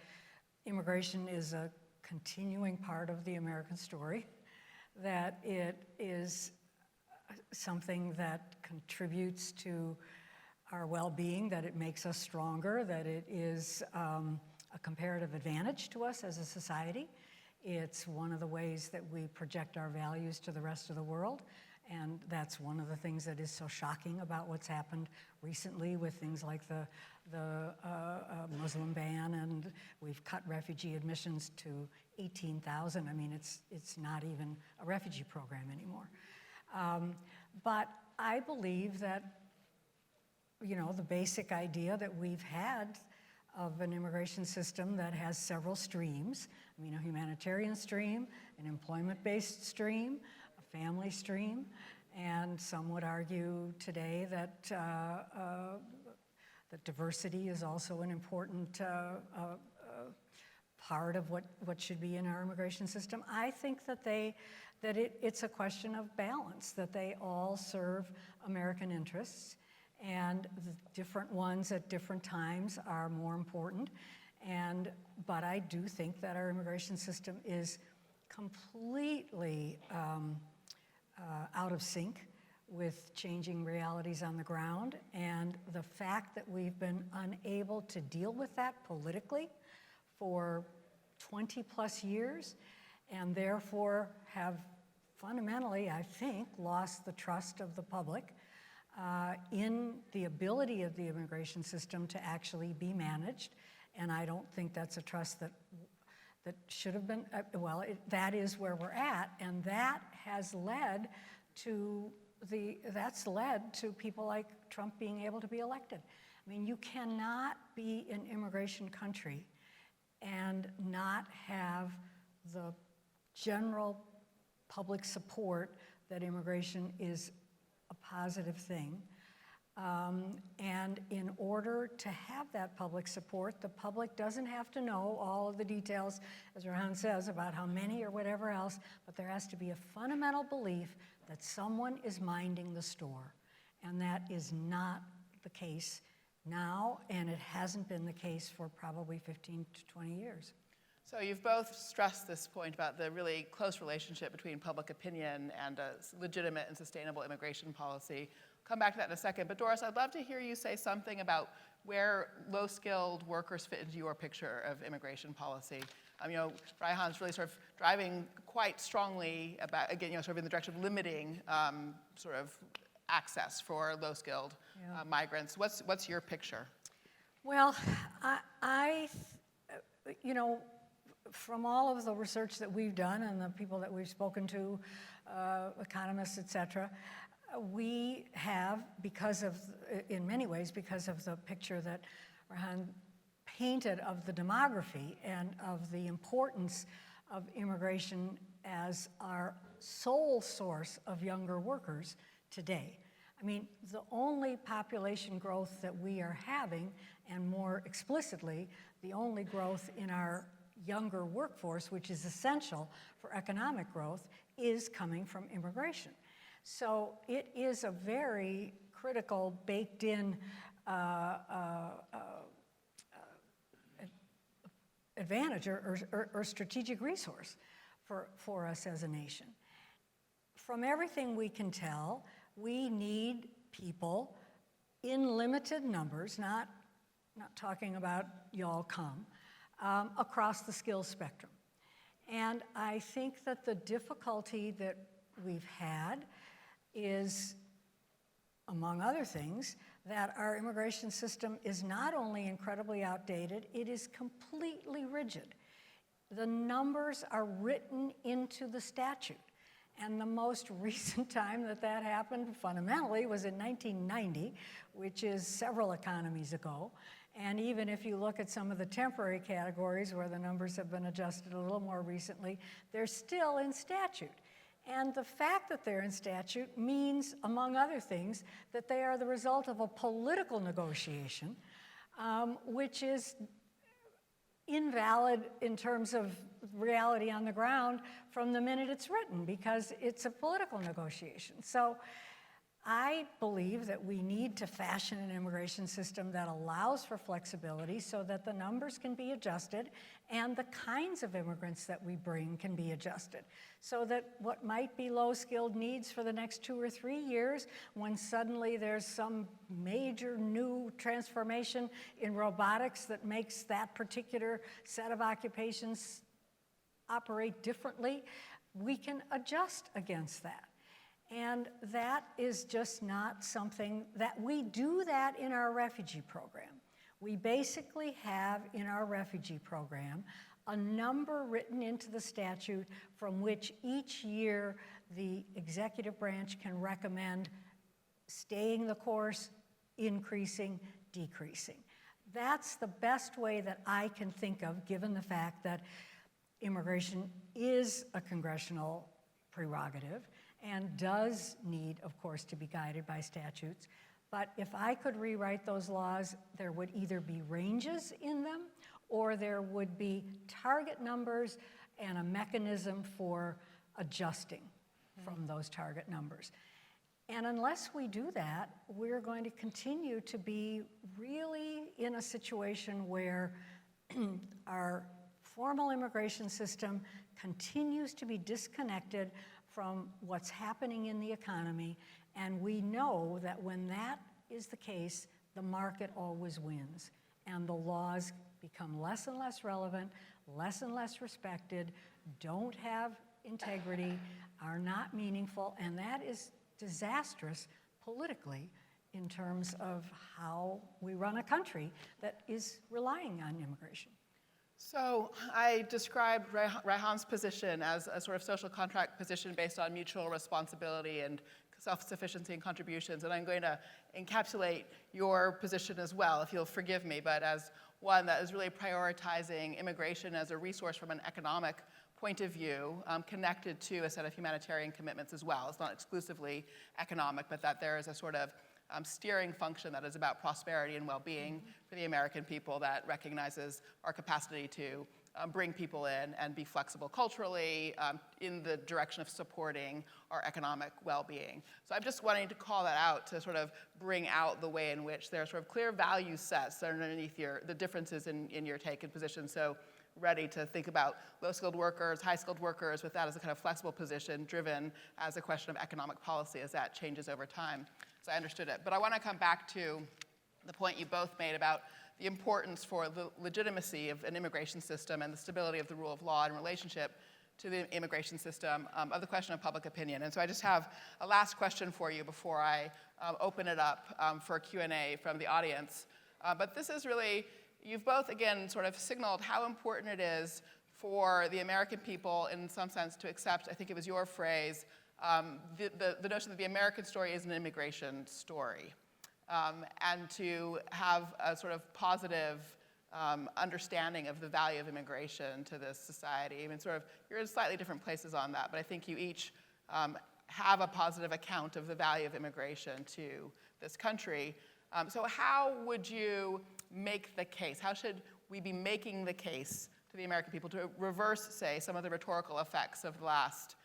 immigration is a continuing part of the American story, that it is something that contributes to our well-being, that it makes us stronger, that it is a comparative advantage to us as a society. It's one of the ways that we project our values to the rest of the world, and that's one of the things that is so shocking about what's happened recently with things like the Muslim ban, and we've cut refugee admissions to 18,000. I mean, it's not even a refugee program anymore. But I believe that the basic idea that we've had of an immigration system that has several streams, a humanitarian stream, an employment-based stream, a family stream, and some would argue today that that diversity is also an important part of what should be in our immigration system. I think that it's a question of balance, that they all serve American interests, and the different ones at different times are more important. But I do think that our immigration system is completely out of sync with changing realities on the ground, and the fact that we've been unable to deal with that politically for 20 plus years, and therefore have fundamentally, I think, lost the trust of the public in the ability of the immigration system to actually be managed. And I don't think that's a trust that should have been, that is where we're at, and that has led to people like Trump being able to be elected. I mean, you cannot be an immigration country and not have the general public support that immigration is a positive thing. And in order to have that public support, the public doesn't have to know all of the details, as Reihan says, about how many or whatever else, but there has to be a fundamental belief that someone is minding the store. And that is not the case now, and it hasn't been the case for probably 15 to 20 years. So you've both stressed this point about the really close relationship between public opinion and a legitimate and sustainable immigration policy. Come back to that in a second. But Doris, I'd love to hear you say something about where low-skilled workers fit into your picture of immigration policy. Reihan's really sort of driving quite strongly about, again, sort of in the direction of limiting sort of access for low-skilled migrants. What's your picture? Well, from all of the research that we've done and the people that we've spoken to, economists, et cetera, we have, in many ways, because of the picture that Reihan painted of the demography and of the importance of immigration as our sole source of younger workers today. I mean, the only population growth that we are having, and more explicitly, the only growth in our younger workforce, which is essential for economic growth, is coming from immigration. So it is a very critical, baked-in advantage or strategic resource for us as a nation. From everything we can tell, we need people in limited numbers, not talking about y'all come, across the skills spectrum. And I think that the difficulty that we've had is, among other things, that our immigration system is not only incredibly outdated, it is completely rigid. The numbers are written into the statute. And the most recent time that happened fundamentally was in 1990, which is several economies ago. And even if you look at some of the temporary categories where the numbers have been adjusted a little more recently, they're still in statute. And the fact that they're in statute means, among other things, that they are the result of a political negotiation, which is invalid in terms of reality on the ground from the minute it's written, because it's a political negotiation. So I believe that we need to fashion an immigration system that allows for flexibility so that the numbers can be adjusted and the kinds of immigrants that we bring can be adjusted. So that what might be low-skilled needs for the next 2 or 3 years, when suddenly there's some major new transformation in robotics that makes that particular set of occupations operate differently, we can adjust against that. And that is just not something that we do that in our refugee program. We basically have in our refugee program a number written into the statute from which each year the executive branch can recommend staying the course, increasing, decreasing. That's the best way that I can think of, given the fact that immigration is a congressional prerogative and does need, of course, to be guided by statutes. But if I could rewrite those laws, there would either be ranges in them or there would be target numbers and a mechanism for adjusting from those target numbers. And unless we do that, we're going to continue to be really in a situation where our formal immigration system continues to be disconnected from what's happening in the economy, and we know that when that is the case, the market always wins, and the laws become less and less relevant, less and less respected, don't have integrity, are not meaningful, and that is disastrous politically in terms of how we run a country that is relying on immigration. So I described Reihan's position as a sort of social contract position based on mutual responsibility and self-sufficiency and contributions, and I'm going to encapsulate your position as well, if you'll forgive me, but as one that is really prioritizing immigration as a resource from an economic point of view, connected to a set of humanitarian commitments as well. It's not exclusively economic, but that there is a sort of steering function that is about prosperity and well-being for the American people, that recognizes our capacity to bring people in and be flexible culturally in the direction of supporting our economic well-being. So I'm just wanting to call that out to sort of bring out the way in which there are sort of clear value sets that are underneath the differences in your take and position. So ready to think about low-skilled workers, high-skilled workers, with that as a kind of flexible position driven as a question of economic policy as that changes over time. So I understood it. But I want to come back to the point you both made about the importance for the legitimacy of an immigration system and the stability of the rule of law in relationship to the immigration system of the question of public opinion. And so I just have a last question for you before I open it up for Q&A from the audience. But this is really, you've both, again, sort of signaled how important it is for the American people, in some sense, to accept, I think it was your phrase, the notion that the American story is an immigration story. And to have a sort of positive understanding of the value of immigration to this society. I mean, sort of, you're in slightly different places on that, but I think you each have a positive account of the value of immigration to this country. So how would you make the case? How should we be making the case to the American people to reverse, say, some of the rhetorical effects of the last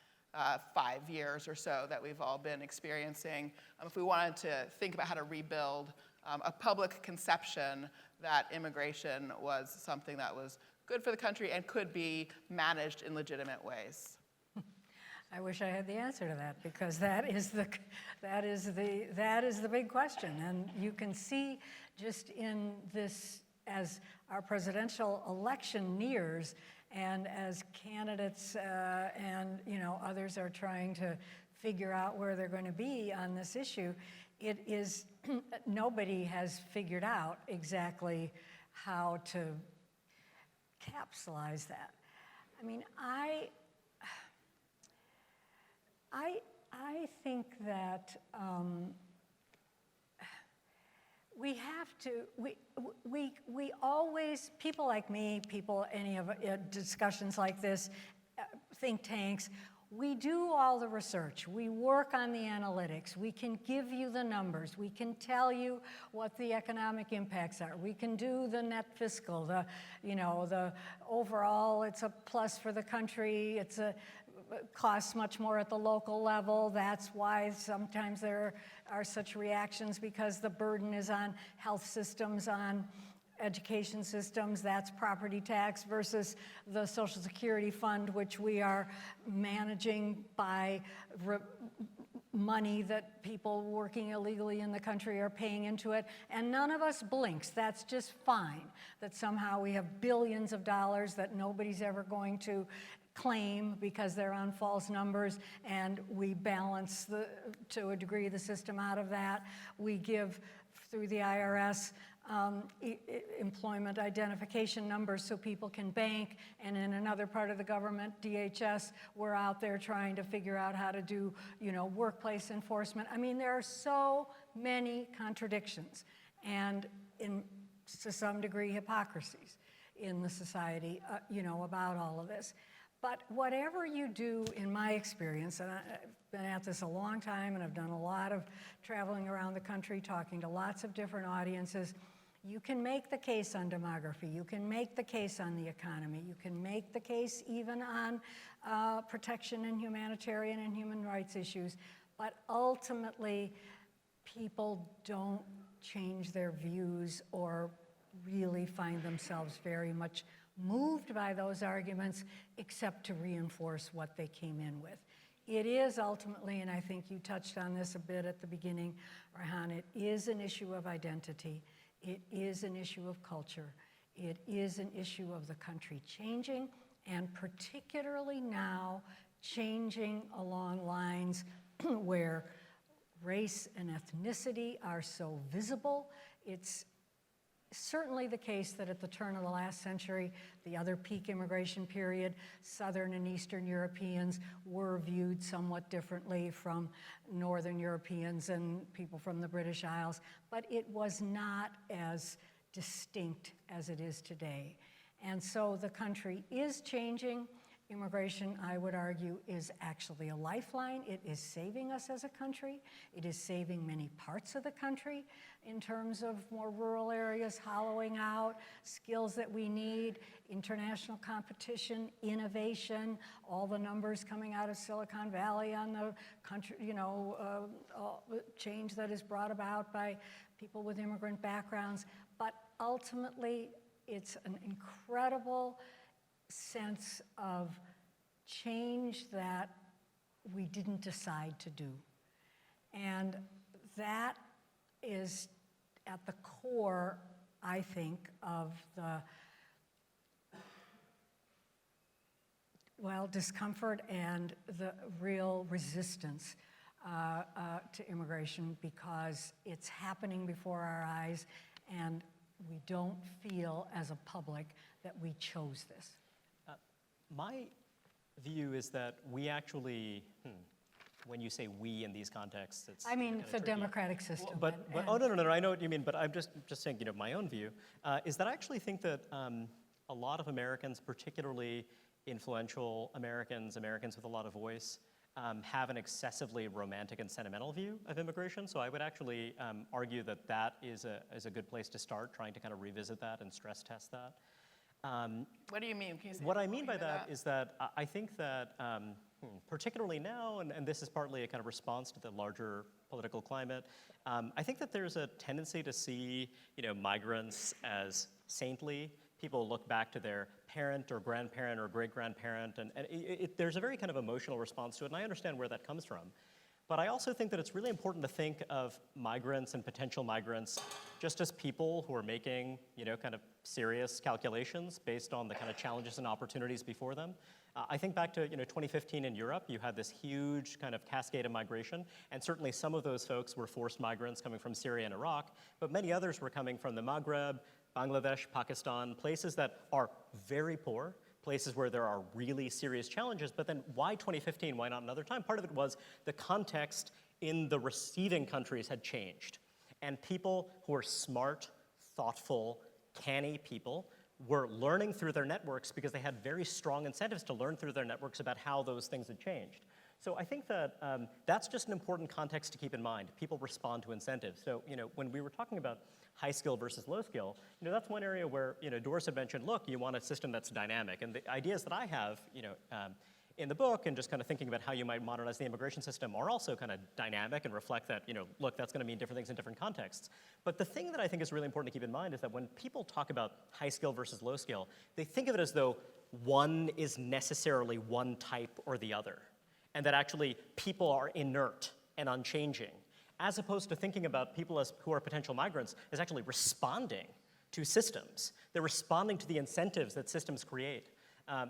5 years or so that we've all been experiencing, if we wanted to think about how to rebuild a public conception that immigration was something that was good for the country and could be managed in legitimate ways? I wish I had the answer to that, because that is the big question. And you can see just in this, as our presidential election nears, and as candidates and others are trying to figure out where they're going to be on this issue, it is nobody has figured out exactly how to capsulize that. I mean, I think that we have to, we always, people like me, any of discussions like this, think tanks, we do all the research. We work on the analytics. We can give you the numbers. We can tell you what the economic impacts are. We can do the net fiscal, the overall, it's a plus for the country. It costs much more at the local level. That's why sometimes there are such reactions, because the burden is on health systems, on education systems. That's property tax versus the Social Security fund, which we are managing by money that people working illegally in the country are paying into it. And none of us blinks. That's just fine. That somehow we have billions of dollars that nobody's ever going to claim because they're on false numbers, and we balance to a degree the system out of that. We give through the IRS employment identification numbers so people can bank, and in another part of the government, DHS, we're out there trying to figure out how to do workplace enforcement. I mean, there are so many contradictions and to some degree hypocrisies in the society about all of this. But whatever you do, in my experience, and I've been at this a long time and I've done a lot of traveling around the country talking to lots of different audiences, you can make the case on demography, you can make the case on the economy, you can make the case even on protection and humanitarian and human rights issues, but ultimately people don't change their views or really find themselves very much moved by those arguments, except to reinforce what they came in with. It is ultimately, and I think you touched on this a bit at the beginning, Reihan, it is an issue of identity. It is an issue of culture. It is an issue of the country changing, and particularly now changing along lines where race and ethnicity are so visible. It's certainly the case that at the turn of the last century, the other peak immigration period, Southern and Eastern Europeans were viewed somewhat differently from Northern Europeans and people from the British Isles, but it was not as distinct as it is today. And so the country is changing. Immigration, I would argue, is actually a lifeline. It is saving us as a country. It is saving many parts of the country in terms of more rural areas hollowing out, skills that we need, international competition, innovation, all the numbers coming out of Silicon Valley on the country, change that is brought about by people with immigrant backgrounds. But ultimately, it's an incredible sense of change that we didn't decide to do. And that is at the core, I think, of the, discomfort and the real resistance to immigration, because it's happening before our eyes and we don't feel as a public that we chose this. My view is that we actually, when you say we in these contexts, it's I mean, kinda the tricky. democratic system. Oh, no, I know what you mean, but I'm just saying, my own view is that I actually think that a lot of Americans, particularly influential Americans with a lot of voice, have an excessively romantic and sentimental view of immigration. So I would actually argue that that is a good place to start, trying to kind of revisit that and stress test that. What do you mean? Can you say What I more mean by about that is that I think that particularly now, and this is partly a kind of response to the larger political climate, I think that there's a tendency to see migrants as saintly. People look back to their parent or grandparent or great-grandparent, and there's a very kind of emotional response to it, and I understand where that comes from. But I also think that it's really important to think of migrants and potential migrants just as people who are making, kind of serious calculations based on the kind of challenges and opportunities before them. I think back to 2015 in Europe, you had this huge kind of cascade of migration, and certainly some of those folks were forced migrants coming from Syria and Iraq, but many others were coming from the Maghreb, Bangladesh, Pakistan, places that are very poor, places where there are really serious challenges. But then why 2015? Why not another time? Part of it was the context in the receiving countries had changed. And people who are smart, thoughtful, canny people were learning through their networks because they had very strong incentives to learn through their networks about how those things had changed. So I think that that's just an important context to keep in mind. People respond to incentives. So when we were talking about high skill versus low skill, that's one area where Doris had mentioned, look, you want a system that's dynamic. And the ideas that I have, in the book and just kind of thinking about how you might modernize the immigration system are also kind of dynamic and reflect that, look, that's going to mean different things in different contexts. But the thing that I think is really important to keep in mind is that when people talk about high skill versus low skill, they think of it as though one is necessarily one type or the other, and that actually people are inert and unchanging, as opposed to thinking about people who are potential migrants as actually responding to systems. They're responding to the incentives that systems create.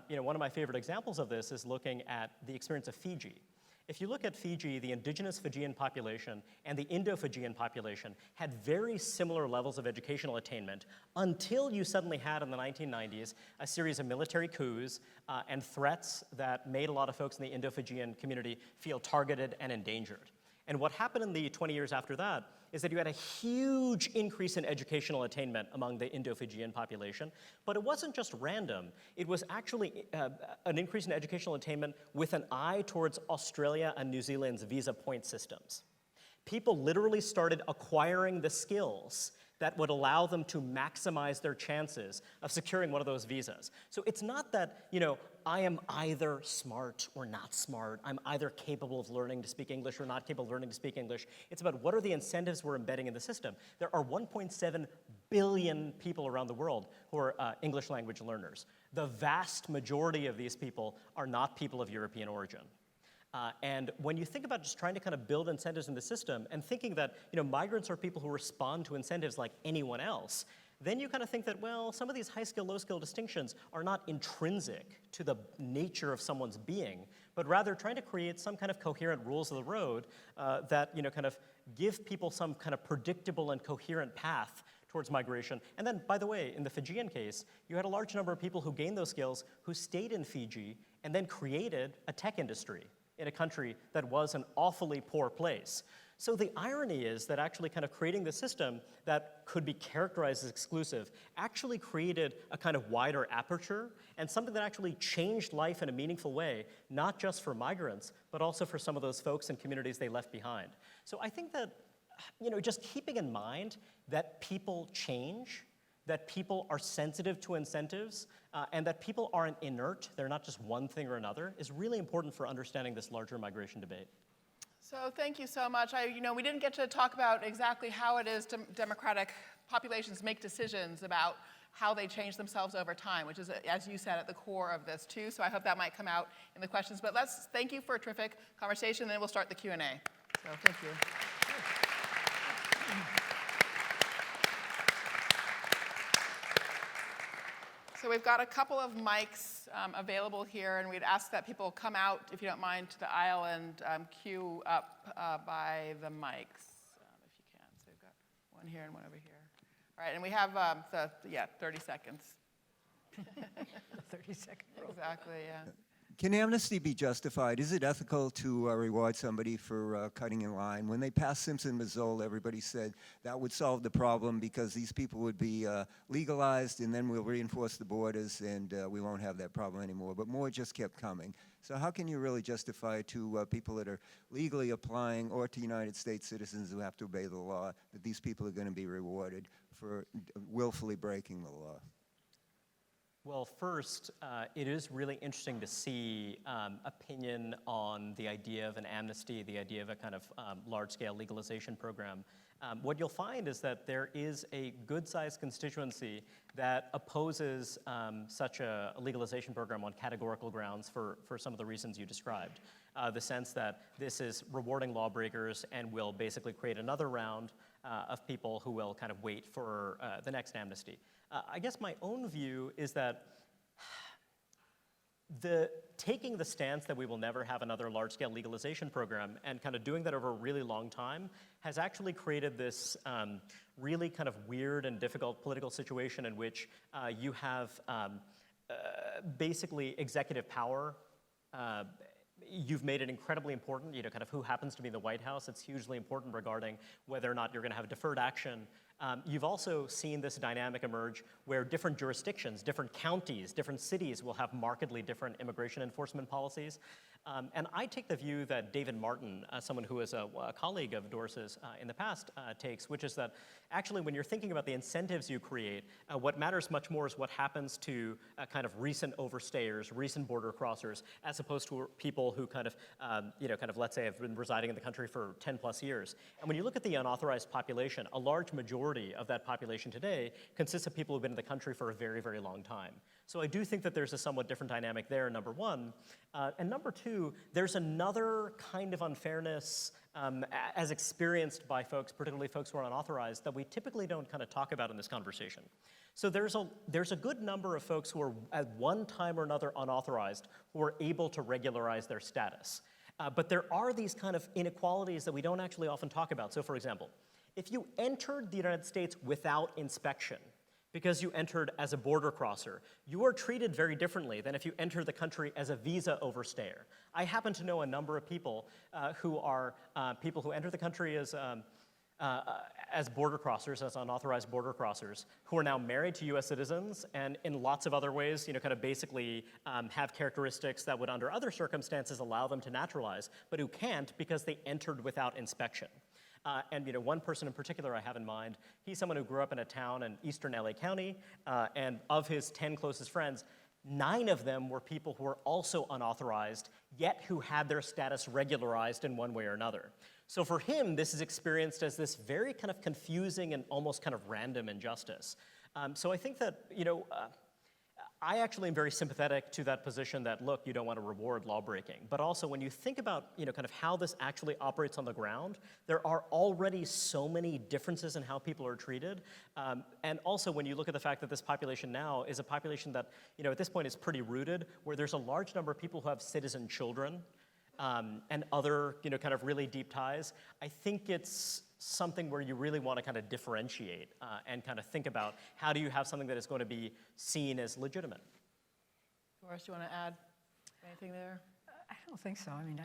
One of my favorite examples of this is looking at the experience of Fiji. If you look at Fiji, the indigenous Fijian population and the Indo-Fijian population had very similar levels of educational attainment until you suddenly had in the 1990s a series of military coups and threats that made a lot of folks in the Indo-Fijian community feel targeted and endangered. And what happened in the 20 years after that is that you had a huge increase in educational attainment among the Indo-Fijian population, but it wasn't just random. It was actually an increase in educational attainment with an eye towards Australia and New Zealand's visa point systems. People literally started acquiring the skills that would allow them to maximize their chances of securing one of those visas. So it's not that, I am either smart or not smart. I'm either capable of learning to speak English or not capable of learning to speak English. It's about what are the incentives we're embedding in the system. There are 1.7 billion people around the world who are English language learners. The vast majority of these people are not people of European origin. And when you think about just trying to kind of build incentives in the system and thinking that migrants are people who respond to incentives like anyone else, then you kind of think that, well, some of these high skill, low skill distinctions are not intrinsic to the nature of someone's being, but rather trying to create some kind of coherent rules of the road that kind of give people some kind of predictable and coherent path towards migration. And then, by the way, in the Fijian case, you had a large number of people who gained those skills who stayed in Fiji and then created a tech industry in a country that was an awfully poor place. So the irony is that actually kind of creating the system that could be characterized as exclusive actually created a kind of wider aperture and something that actually changed life in a meaningful way, not just for migrants, but also for some of those folks and communities they left behind. So I think that, just keeping in mind that people change, that people are sensitive to incentives, and that people aren't inert, they're not just one thing or another, is really important for understanding this larger migration debate. So thank you so much. We didn't get to talk about exactly how it is democratic populations make decisions about how they change themselves over time, which is, as you said, at the core of this too. So I hope that might come out in the questions. But thank you for a terrific conversation, and then we'll start the Q&A. So thank you. So we've got a couple of mics available here, and we'd ask that people come out, if you don't mind, to the aisle and queue up by the mics, if you can. So we've got one here and one over here. All right, and we have 30 seconds. 30-second rule. Exactly, yeah. Can amnesty be justified? Is it ethical to reward somebody for cutting in line? When they passed Simpson-Mazola, everybody said that would solve the problem because these people would be legalized, and then we'll reinforce the borders, and we won't have that problem anymore. But more just kept coming. So how can you really justify to people that are legally applying, or to United States citizens who have to obey the law, that these people are going to be rewarded for willfully breaking the law? Well, first, it is really interesting to see opinion on the idea of an amnesty, the idea of a kind of large-scale legalization program. What you'll find is that there is a good-sized constituency that opposes such a legalization program on categorical grounds for some of the reasons you described. The sense that this is rewarding lawbreakers and will basically create another round of people who will kind of wait for the next amnesty. I guess my own view is that taking the stance that we will never have another large-scale legalization program and kind of doing that over a really long time has actually created this really kind of weird and difficult political situation in which you have basically executive power. You've made it incredibly important, kind of who happens to be in the White House. It's hugely important regarding whether or not you're going to have deferred action. You've also seen this dynamic emerge where different jurisdictions, different counties, different cities will have markedly different immigration enforcement policies. And I take the view that David Martin, someone who is a colleague of Doris's in the past, takes, which is that actually when you're thinking about the incentives you create, what matters much more is what happens to kind of recent overstayers, recent border crossers, as opposed to people who kind of, let's say have been residing in the country for 10 plus years. And when you look at the unauthorized population, a large majority of that population today consists of people who've been in the country for a very, very long time. So I do think that there's a somewhat different dynamic there, number one. And number two, there's another kind of unfairness as experienced by folks, particularly folks who are unauthorized, that we typically don't kind of talk about in this conversation. So there's a good number of folks who are at one time or another unauthorized who are able to regularize their status. But there are these kind of inequalities that we don't actually often talk about. So for example, if you entered the United States without inspection, because you entered as a border crosser, you are treated very differently than if you enter the country as a visa overstayer. I happen to know a number of people who are people who enter the country as border crossers, as unauthorized border crossers, who are now married to U.S. citizens and in lots of other ways, kind of basically have characteristics that would under other circumstances allow them to naturalize, but who can't because they entered without inspection. And one person in particular I have in mind, he's someone who grew up in a town in eastern LA County, and of his 10 closest friends, 9 of them were people who were also unauthorized, yet who had their status regularized in one way or another. So for him, this is experienced as this very kind of confusing and almost kind of random injustice. So I think that, I actually am very sympathetic to that position that, look, you don't want to reward lawbreaking. But also when you think about, kind of how this actually operates on the ground, there are already so many differences in how people are treated. And also when you look at the fact that this population now is a population that, at this point is pretty rooted, where there's a large number of people who have citizen children and other, kind of really deep ties, I think it's something where you really want to kind of differentiate and kind of think about how do you have something that is going to be seen as legitimate. Doris, do you want to add anything there? I don't think so. I mean,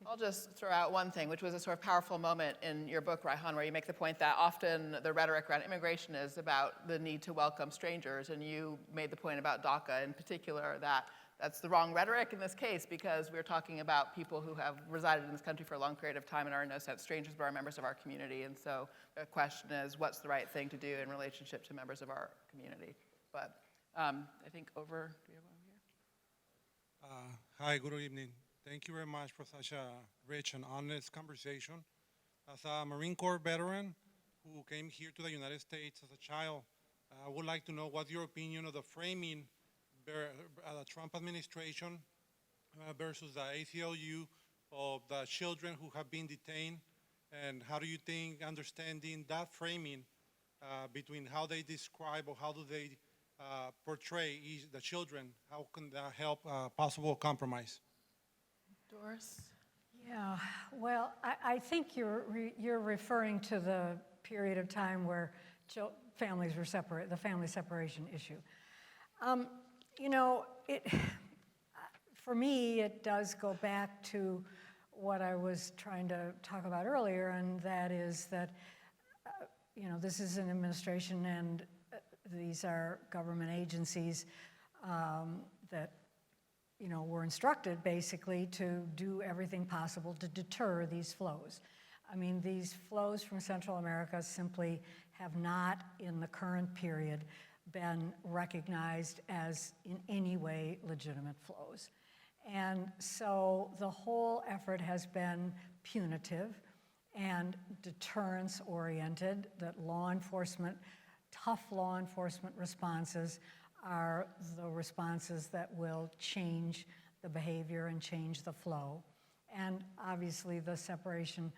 I'll just throw out one thing, which was a sort of powerful moment in your book, Reihan, where you make the point that often the rhetoric around immigration is about the need to welcome strangers, and you made the point about DACA in particular, that that's the wrong rhetoric in this case because we're talking about people who have resided in this country for a long period of time and are in no sense strangers but are members of our community. And so the question is, what's the right thing to do in relationship to members of our community? But I think do we have one here? Hi, good evening. Thank you very much for such a rich and honest conversation. As a Marine Corps veteran who came here to the United States as a child, I would like to know what's your opinion of the framing the Trump administration versus the ACLU of the children who have been detained, and how do you think understanding that framing between how they describe or how do they portray the children, how can that help possible compromise? Doris? Yeah, well, I think you're referring to the period of time where families were separated, the family separation issue. You know, for me, it does go back to what I was trying to talk about earlier, and that is that, you know, this is an administration and these are government agencies that, you know, were instructed basically to do everything possible to deter these flows. I mean, these flows from Central America simply have not, in the current period, been recognized as in any way legitimate flows. And so the whole effort has been punitive and deterrence-oriented, that tough law enforcement responses are the responses that will change the behavior and change the flow. And obviously the separation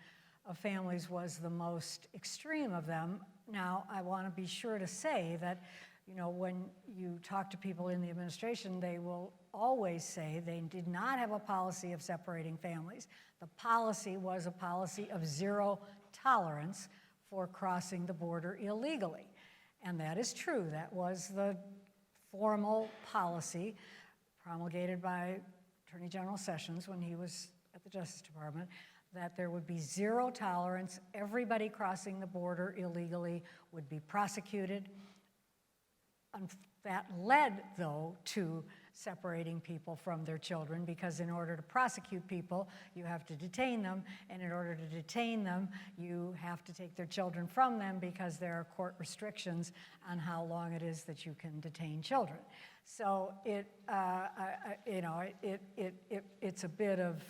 of families was the most extreme of them. Now, I want to be sure to say that, you know, when you talk to people in the administration, they will always say they did not have a policy of separating families. The policy was a policy of zero tolerance for crossing the border illegally. And that is true. That was the formal policy promulgated by Attorney General Sessions when he was at the Justice Department, that there would be zero tolerance. Everybody crossing the border illegally would be prosecuted. That led, though, to separating people from their children, because in order to prosecute people, you have to detain them, and in order to detain them, you have to take their children from them because there are court restrictions on how long it is that you can detain children. So it's a bit of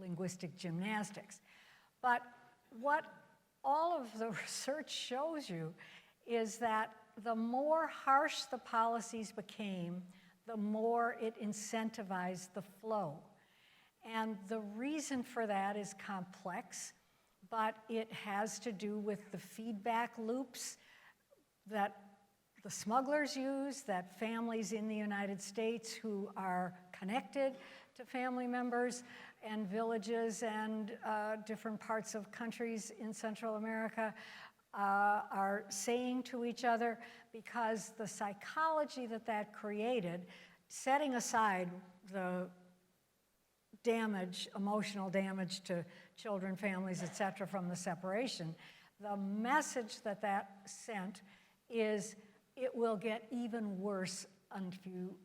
linguistic gymnastics. But what all of the research shows you is that the more harsh the policies became, the more it incentivized the flow. And the reason for that is complex, but it has to do with the feedback loops that the smugglers use, that families in the United States who are connected to family members and villages and different parts of countries in Central America are saying to each other, because the psychology that created, setting aside the damage, emotional damage to children, families, et cetera, from the separation, the message that sent is it will get even worse if you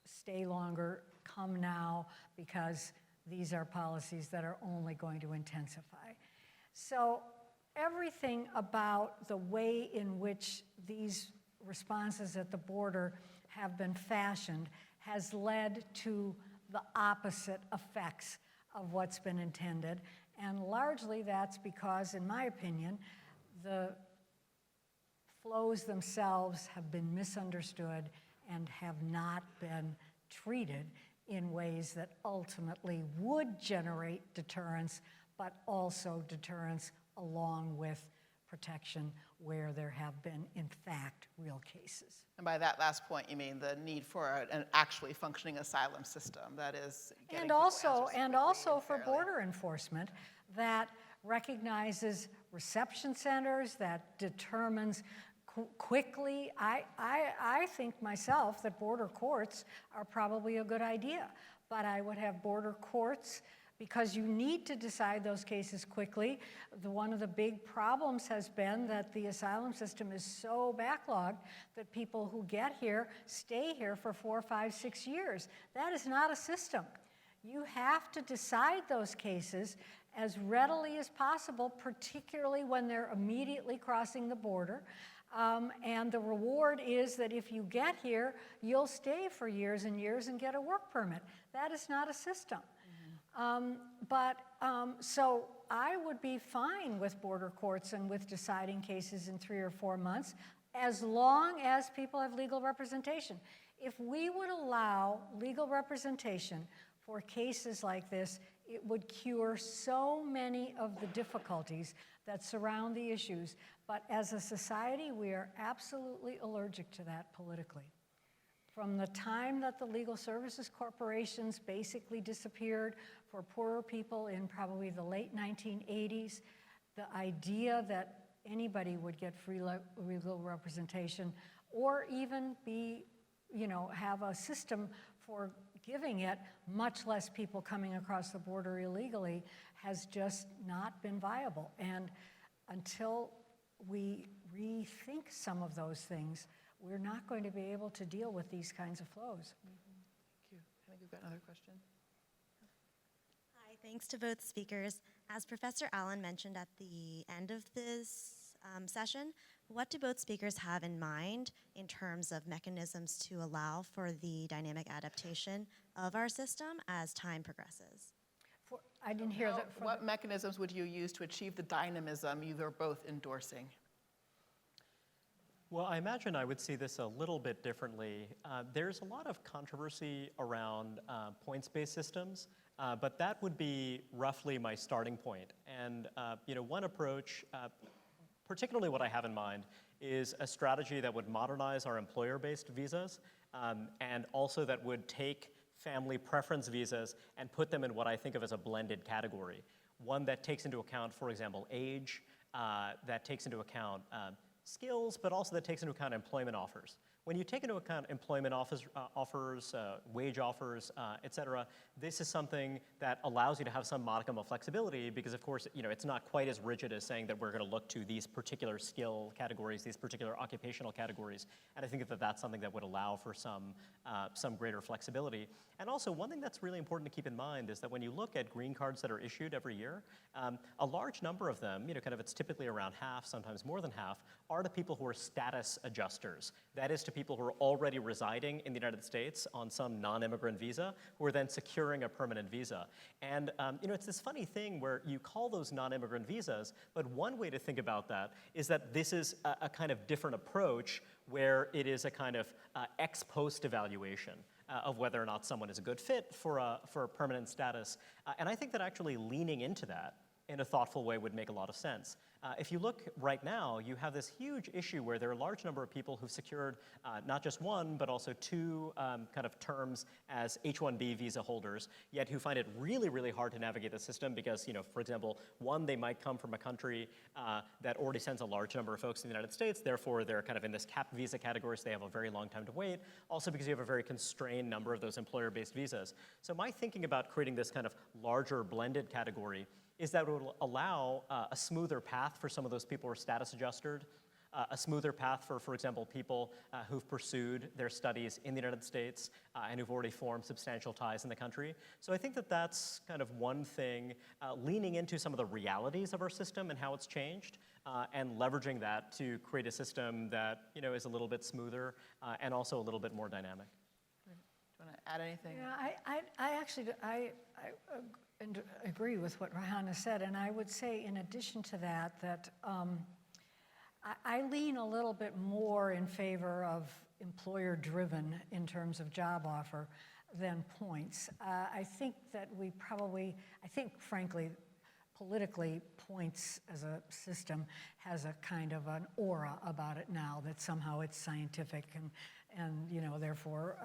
stay longer, come now, because these are policies that are only going to intensify. So everything about the way in which these responses at the border have been fashioned has led to the opposite effects of what's been intended. And largely that's because, in my opinion, the flows themselves have been misunderstood and have not been treated in ways that ultimately would generate deterrence, but also deterrence along with protection where there have been, in fact, real cases. And by that last point, you mean the need for an actually functioning asylum system that is getting And people also, answers for fairly. border enforcement that recognizes reception centers, that determines quickly. I think myself that border courts are probably a good idea, but I would have border courts because you need to decide those cases quickly. One of the big problems has been that the asylum system is so backlogged that people who get here stay here for 4, 5, 6 years. That is not a system. You have to decide those cases as readily as possible, particularly when they're immediately crossing the border. And the reward is that if you get here, you'll stay for years and years and get a work permit. That is not a system. So I would be fine with border courts and with deciding cases in 3 or 4 months, as long as people have legal representation. If we would allow legal representation for cases like this, it would cure so many of the difficulties that surround the issues. But as a society, we are absolutely allergic to that politically. From the time that the legal services corporations basically disappeared for poorer people in probably the late 1980s, the idea that anybody would get free legal representation or even have a system for giving it, much less people coming across the border illegally, has just not been viable. And until we rethink some of those things, we're not going to be able to deal with these kinds of flows. Thank you. I think we've got another question. Hi, thanks to both speakers. As Professor Allen mentioned at the end of this session, what do both speakers have in mind in terms of mechanisms to allow for the dynamic adaptation of our system as time progresses? I didn't hear that. What mechanisms would you use to achieve the dynamism you're both endorsing? Well, I imagine I would see this a little bit differently. There's a lot of controversy around points-based systems, but that would be roughly my starting point. And one approach, particularly what I have in mind, is a strategy that would modernize our employer-based visas, and also that would take family preference visas and put them in what I think of as a blended category. One that takes into account, for example, age, that takes into account skills, but also that takes into account employment offers. When you take into account employment offers, wage offers, et cetera, this is something that allows you to have some modicum of flexibility because, of course, it's not quite as rigid as saying that we're going to look to these particular skill categories, these particular occupational categories. And I think that that's something that would allow for some greater flexibility. And also, one thing that's really important to keep in mind is that when you look at green cards that are issued every year, a large number of them, it's typically around half, sometimes more than half, are to people who are status adjusters. That is to people who are already residing in the United States on some non-immigrant visa who are then securing a permanent visa. And it's this funny thing where you call those non-immigrant visas, but one way to think about that is that this is a kind of different approach where it is a kind of ex post evaluation of whether or not someone is a good fit for a permanent status. And I think that actually leaning into that in a thoughtful way would make a lot of sense. If you look right now, you have this huge issue where there are a large number of people who've secured not just one, but also two kind of terms as H-1B visa holders, yet who find it really, really hard to navigate the system because, for example, one, they might come from a country that already sends a large number of folks to the United States, therefore they're kind of in this capped visa category, so they have a very long time to wait. Also because you have a very constrained number of those employer-based visas. So my thinking about creating this kind of larger blended category is that it will allow a smoother path for some of those people who are status adjusted, a smoother path for example, people who've pursued their studies in the United States and who've already formed substantial ties in the country. So I think that that's kind of one thing, leaning into some of the realities of our system and how it's changed, and leveraging that to create a system that is a little bit smoother and also a little bit more dynamic. Do you want to add anything? Yeah, I actually agree with what Reihan has said, and I would say in addition to that I lean a little bit more in favor of employer-driven in terms of job offer than points. I think that frankly, politically, points as a system has a kind of an aura about it now that somehow it's scientific and therefore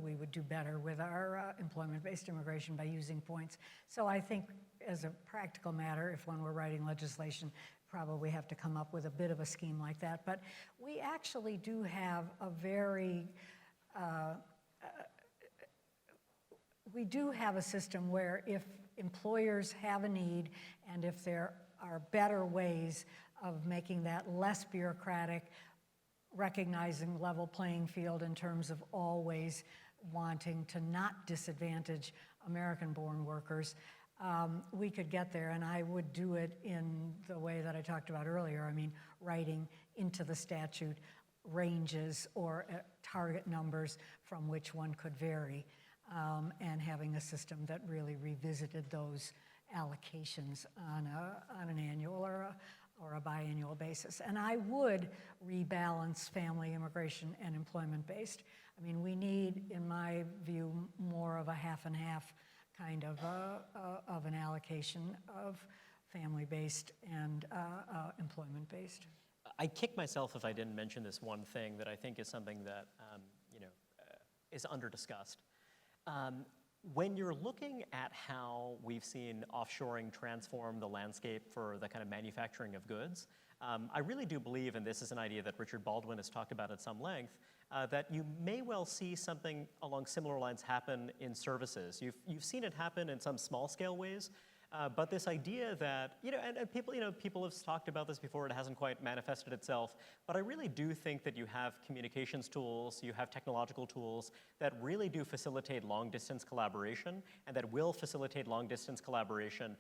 we would do better with our employment-based immigration by using points. So I think as a practical matter, if when we're writing legislation, probably have to come up with a bit of a scheme like that. But we actually do have a very, we do have a system where if employers have a need, and if there are better ways of making that less bureaucratic, recognizing level playing field in terms of always wanting to not disadvantage American-born workers, we could get there, and I would do it in the way that I talked about earlier. I mean, writing into the statute ranges or target numbers from which one could vary, and having a system that really revisited those allocations on an annual or a biannual basis. And I would rebalance family, immigration, and employment-based. I mean, we need, in my view, more of a half and half kind of an allocation of family-based and employment-based. I'd kick myself if I didn't mention this one thing that I think is something that is under-discussed. When you're looking at how we've seen offshoring transform the landscape for the kind of manufacturing of goods, I really do believe, and this is an idea that Richard Baldwin has talked about at some length, that you may well see something along similar lines happen in services. You've seen it happen in some small-scale ways, but this idea that, and people have talked about this before, it hasn't quite manifested itself, but I really do think that you have communications tools, you have technological tools that really do facilitate long-distance collaboration, and that will facilitate long-distance collaboration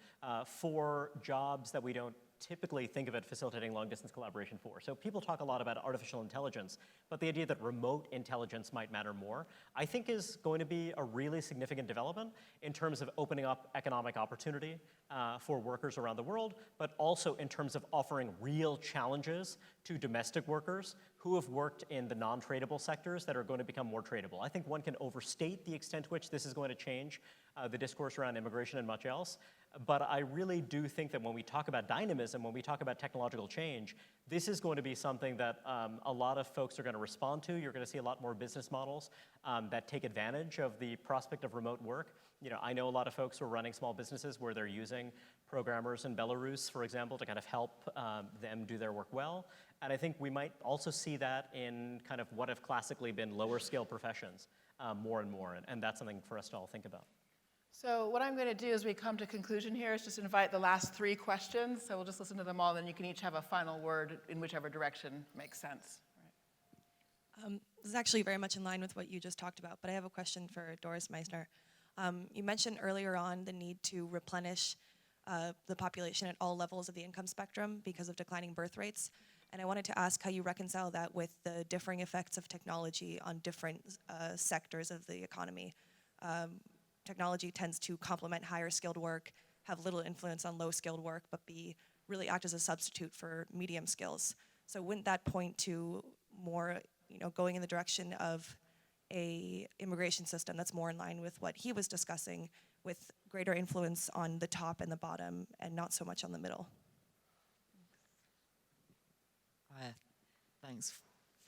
for jobs that we don't typically think of it facilitating long-distance collaboration for. So people talk a lot about artificial intelligence, but the idea that remote intelligence might matter more, I think is going to be a really significant development in terms of opening up economic opportunity for workers around the world, but also in terms of offering real challenges to domestic workers who have worked in the non-tradable sectors that are going to become more tradable. I think one can overstate the extent to which this is going to change the discourse around immigration and much else. But I really do think that when we talk about dynamism, when we talk about technological change, this is going to be something that a lot of folks are going to respond to. You're going to see a lot more business models that take advantage of the prospect of remote work. I know a lot of folks who are running small businesses where they're using programmers in Belarus, for example, to kind of help them do their work well. And I think we might also see that in kind of what have classically been lower scale professions more and more. And that's something for us to all think about. So what I'm going to do as we come to conclusion here is just invite the last 3 questions. So we'll just listen to them all, then you can each have a final word in whichever direction makes sense. This is actually very much in line with what you just talked about, but I have a question for Doris Meissner. You mentioned earlier on the need to replenish the population at all levels of the income spectrum because of declining birth rates. And I wanted to ask how you reconcile that with the differing effects of technology on different sectors of the economy. Technology tends to complement higher skilled work, have little influence on low skilled work, but really act as a substitute for medium skills. So wouldn't that point to more, going in the direction of a immigration system that's more in line with what he was discussing, with greater influence on the top and the bottom and not so much on the middle? Hi, thanks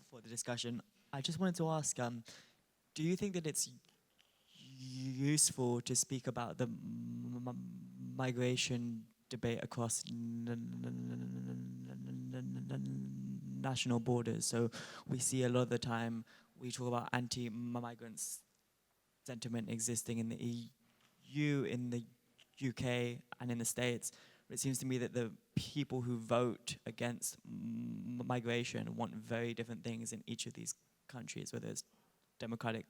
for the discussion. I just wanted to ask, do you think that it's useful to speak about the migration debate across national borders? So we see a lot of the time we talk about anti-migrant sentiment existing in the EU, in the UK, and in the States. But it seems to me that the people who vote against migration want very different things in each of these countries, whether it's democratic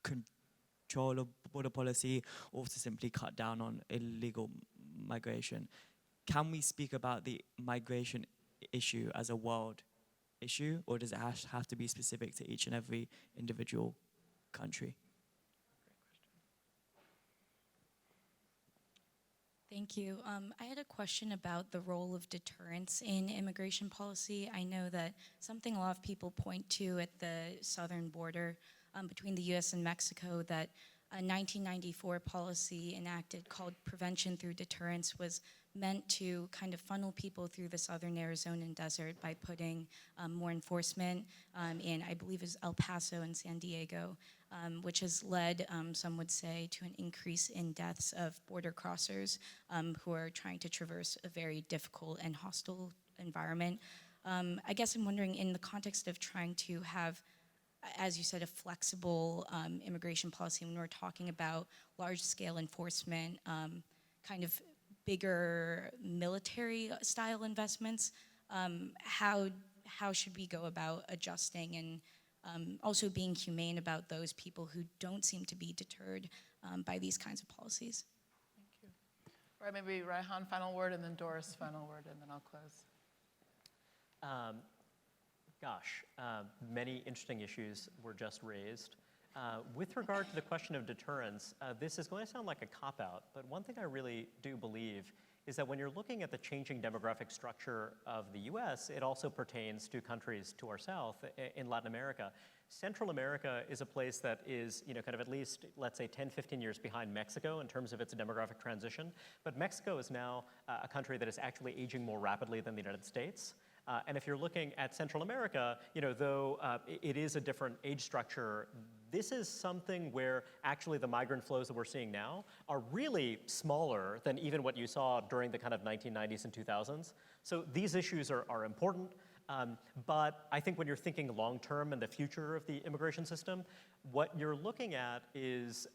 control of border policy or to simply cut down on illegal migration. Can we speak about the migration issue as a world issue, or does it have to be specific to each and every individual country? Thank you. I had a question about the role of deterrence in immigration policy. I know that something a lot of people point to at the southern border between the US and Mexico, that a 1994 policy enacted called Prevention Through Deterrence was meant to kind of funnel people through the southern Arizonan desert by putting more enforcement in, I believe, is El Paso and San Diego, which has led, some would say, to an increase in deaths of border crossers who are trying to traverse a very difficult and hostile environment. I guess I'm wondering, in the context of trying to have as you said, a flexible immigration policy when we're talking about large-scale enforcement, kind of bigger military-style investments? How should we go about adjusting and also being humane about those people who don't seem to be deterred by these kinds of policies? Thank you. All right, maybe Reihan, final word, and then Doris, final word, and then I'll close. Many interesting issues were just raised. With regard to the question of deterrence, this is going to sound like a cop-out, but one thing I really do believe is that when you're looking at the changing demographic structure of the US, it also pertains to countries to our south in Latin America. Central America is a place that is, kind of at least, let's say, 10, 15 years behind Mexico in terms of its demographic transition. But Mexico is now a country that is actually aging more rapidly than the United States. And if you're looking at Central America, though it is a different age structure, this is something where actually the migrant flows that we're seeing now are really smaller than even what you saw during the kind of 1990s and 2000s. So these issues are important, but I think when you're thinking long-term and the future of the immigration system, what you're looking at is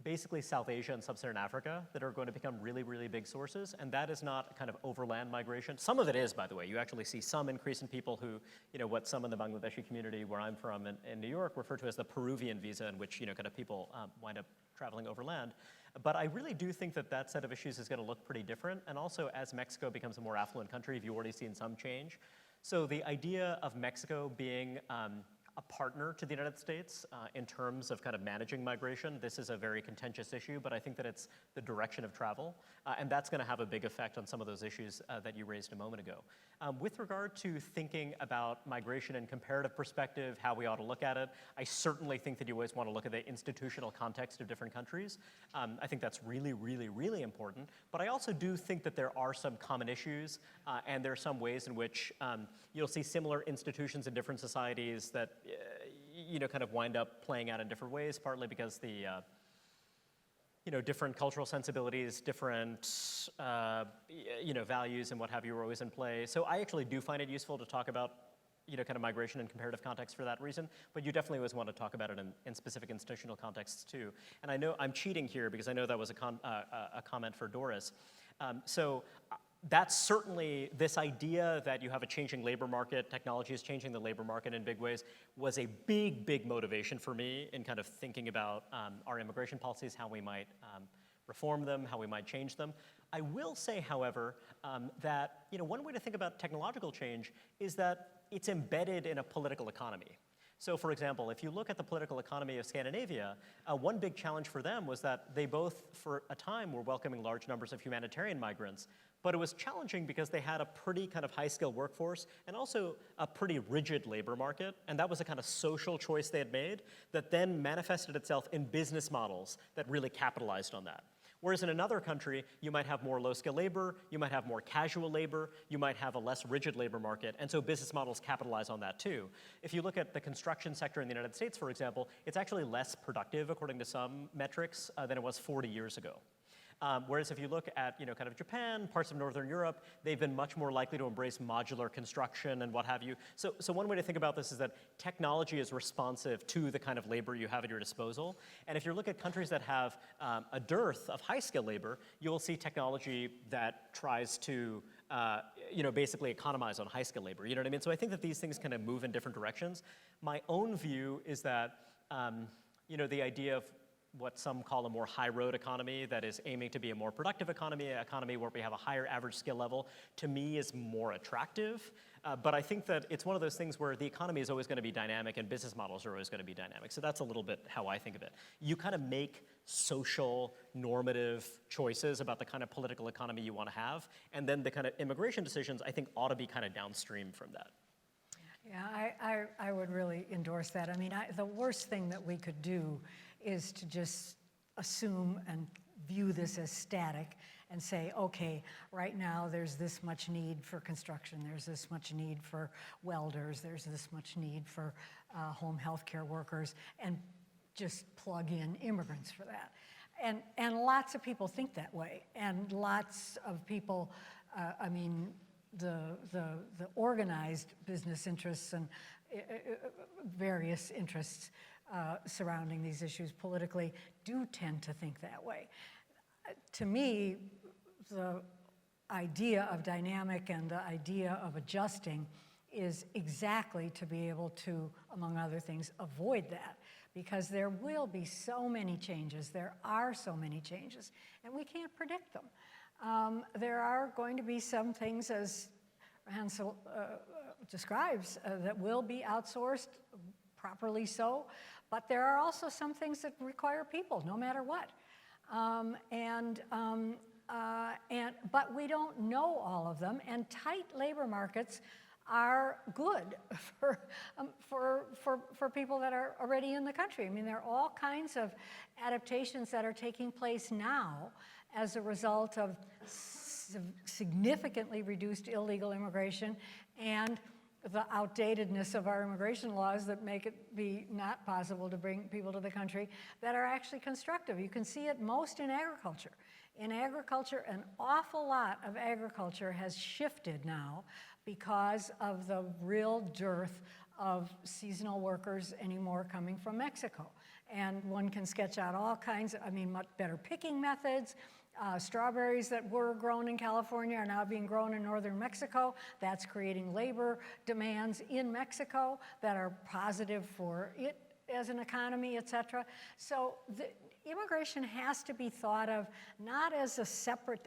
basically South Asia and Sub-Saharan Africa that are going to become really, really big sources, and that is not kind of overland migration. Some of it is, by the way. You actually see some increase in people who, what some in the Bangladeshi community where I'm from in New York refer to as the Peruvian visa, in which, kind of people wind up traveling overland. But I really do think that that set of issues is going to look pretty different, and also as Mexico becomes a more affluent country, you've already seen some change. So the idea of Mexico being a partner to the United States in terms of kind of managing migration. This is a very contentious issue, but I think that it's the direction of travel, and that's going to have a big effect on some of those issues that you raised a moment ago. With regard to thinking about migration in comparative perspective, how we ought to look at it, I certainly think that you always want to look at the institutional context of different countries. I think that's really, really, really important, but I also do think that there are some common issues, and there are some ways in which you'll see similar institutions in different societies that kind of wind up playing out in different ways, partly because the different cultural sensibilities, different values and what have you are always in play. So I actually do find it useful to talk about kind of migration in comparative context for that reason, but you definitely always want to talk about it in specific institutional contexts too. And I know I'm cheating here because I know that was a comment for Doris. That's certainly this idea that you have a changing labor market, technology is changing the labor market in big ways, was a big, big motivation for me in kind of thinking about our immigration policies, how we might reform them, how we might change them. I will say, however, that one way to think about technological change is that it's embedded in a political economy. So for example, if you look at the political economy of Scandinavia, one big challenge for them was that they both, for a time, were welcoming large numbers of humanitarian migrants, but it was challenging because they had a pretty kind of high-skilled workforce and also a pretty rigid labor market, and that was a kind of social choice they had made that then manifested itself in business models that really capitalized on that. Whereas in another country, you might have more low-skill labor, you might have more casual labor, you might have a less rigid labor market, and so business models capitalize on that too. If you look at the construction sector in the United States, for example, it's actually less productive, according to some metrics, than it was 40 years ago. Whereas if you look at kind of Japan, parts of Northern Europe, they've been much more likely to embrace modular construction and what have you. So one way to think about this is that technology is responsive to the kind of labor you have at your disposal. And if you look at countries that have a dearth of high-skilled labor, you will see technology that tries to basically economize on high-skilled labor. You know what I mean? So I think that these things kind of move in different directions. My own view is that the idea of what some call a more high-road economy that is aiming to be a more productive economy, an economy where we have a higher average skill level, to me is more attractive. But I think that it's one of those things where the economy is always going to be dynamic and business models are always going to be dynamic. So that's a little bit how I think of it. You kind of make social, normative choices about the kind of political economy you want to have, and then the kind of immigration decisions, I think, ought to be kind of downstream from that. Yeah, I would really endorse that. I mean, the worst thing that we could do is to just assume and view this as static and say, okay, right now there's this much need for construction, there's this much need for welders, there's this much need for home health care workers, and just plug in immigrants for that. And lots of people think that way, and lots of people, the organized business interests and various interests surrounding these issues politically do tend to think that way. To me, the idea of dynamic and the idea of adjusting is exactly to be able to, among other things, avoid that. Because there will be so many changes, there are so many changes, and we can't predict them. There are going to be some things, as Reihan describes, that will be outsourced, properly so, but there are also some things that require people, no matter what. But we don't know all of them, and tight labor markets are good for people that are already in the country. I mean, there are all kinds of adaptations that are taking place now as a result of significantly reduced illegal immigration and the outdatedness of our immigration laws that make it be not possible to bring people to the country that are actually constructive. You can see it most in agriculture. In agriculture, an awful lot of agriculture has shifted now because of the real dearth of seasonal workers anymore coming from Mexico. And one can sketch out all kinds of, much better picking methods. Strawberries that were grown in California are now being grown in northern Mexico. That's creating labor demands in Mexico that are positive for it as an economy, et cetera. So immigration has to be thought of not as a separate,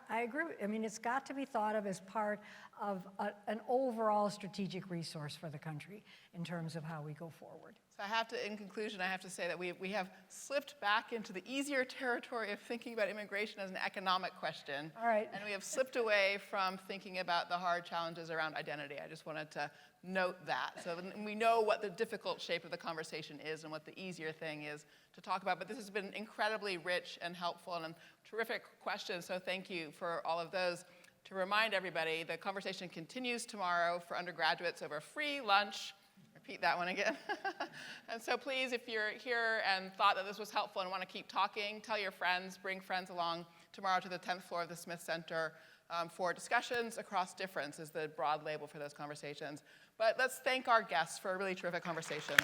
I agree, it's got to be thought of as part of an overall strategic resource for the country in terms of how we go forward. So in conclusion, I have to say that we have slipped back into the easier territory of thinking about immigration as an economic question. All right. And we have slipped away from thinking about the hard challenges around identity. I just wanted to note that. So we know what the difficult shape of the conversation is and what the easier thing is to talk about. But this has been incredibly rich and helpful and terrific questions. So thank you for all of those. To remind everybody, the conversation continues tomorrow for undergraduates over free lunch. Repeat that one again. And so please, if you're here and thought that this was helpful and want to keep talking, tell your friends, bring friends along tomorrow to the 10th floor of the Smith Center for discussions across difference is the broad label for those conversations. But let's thank our guests for a really terrific conversation.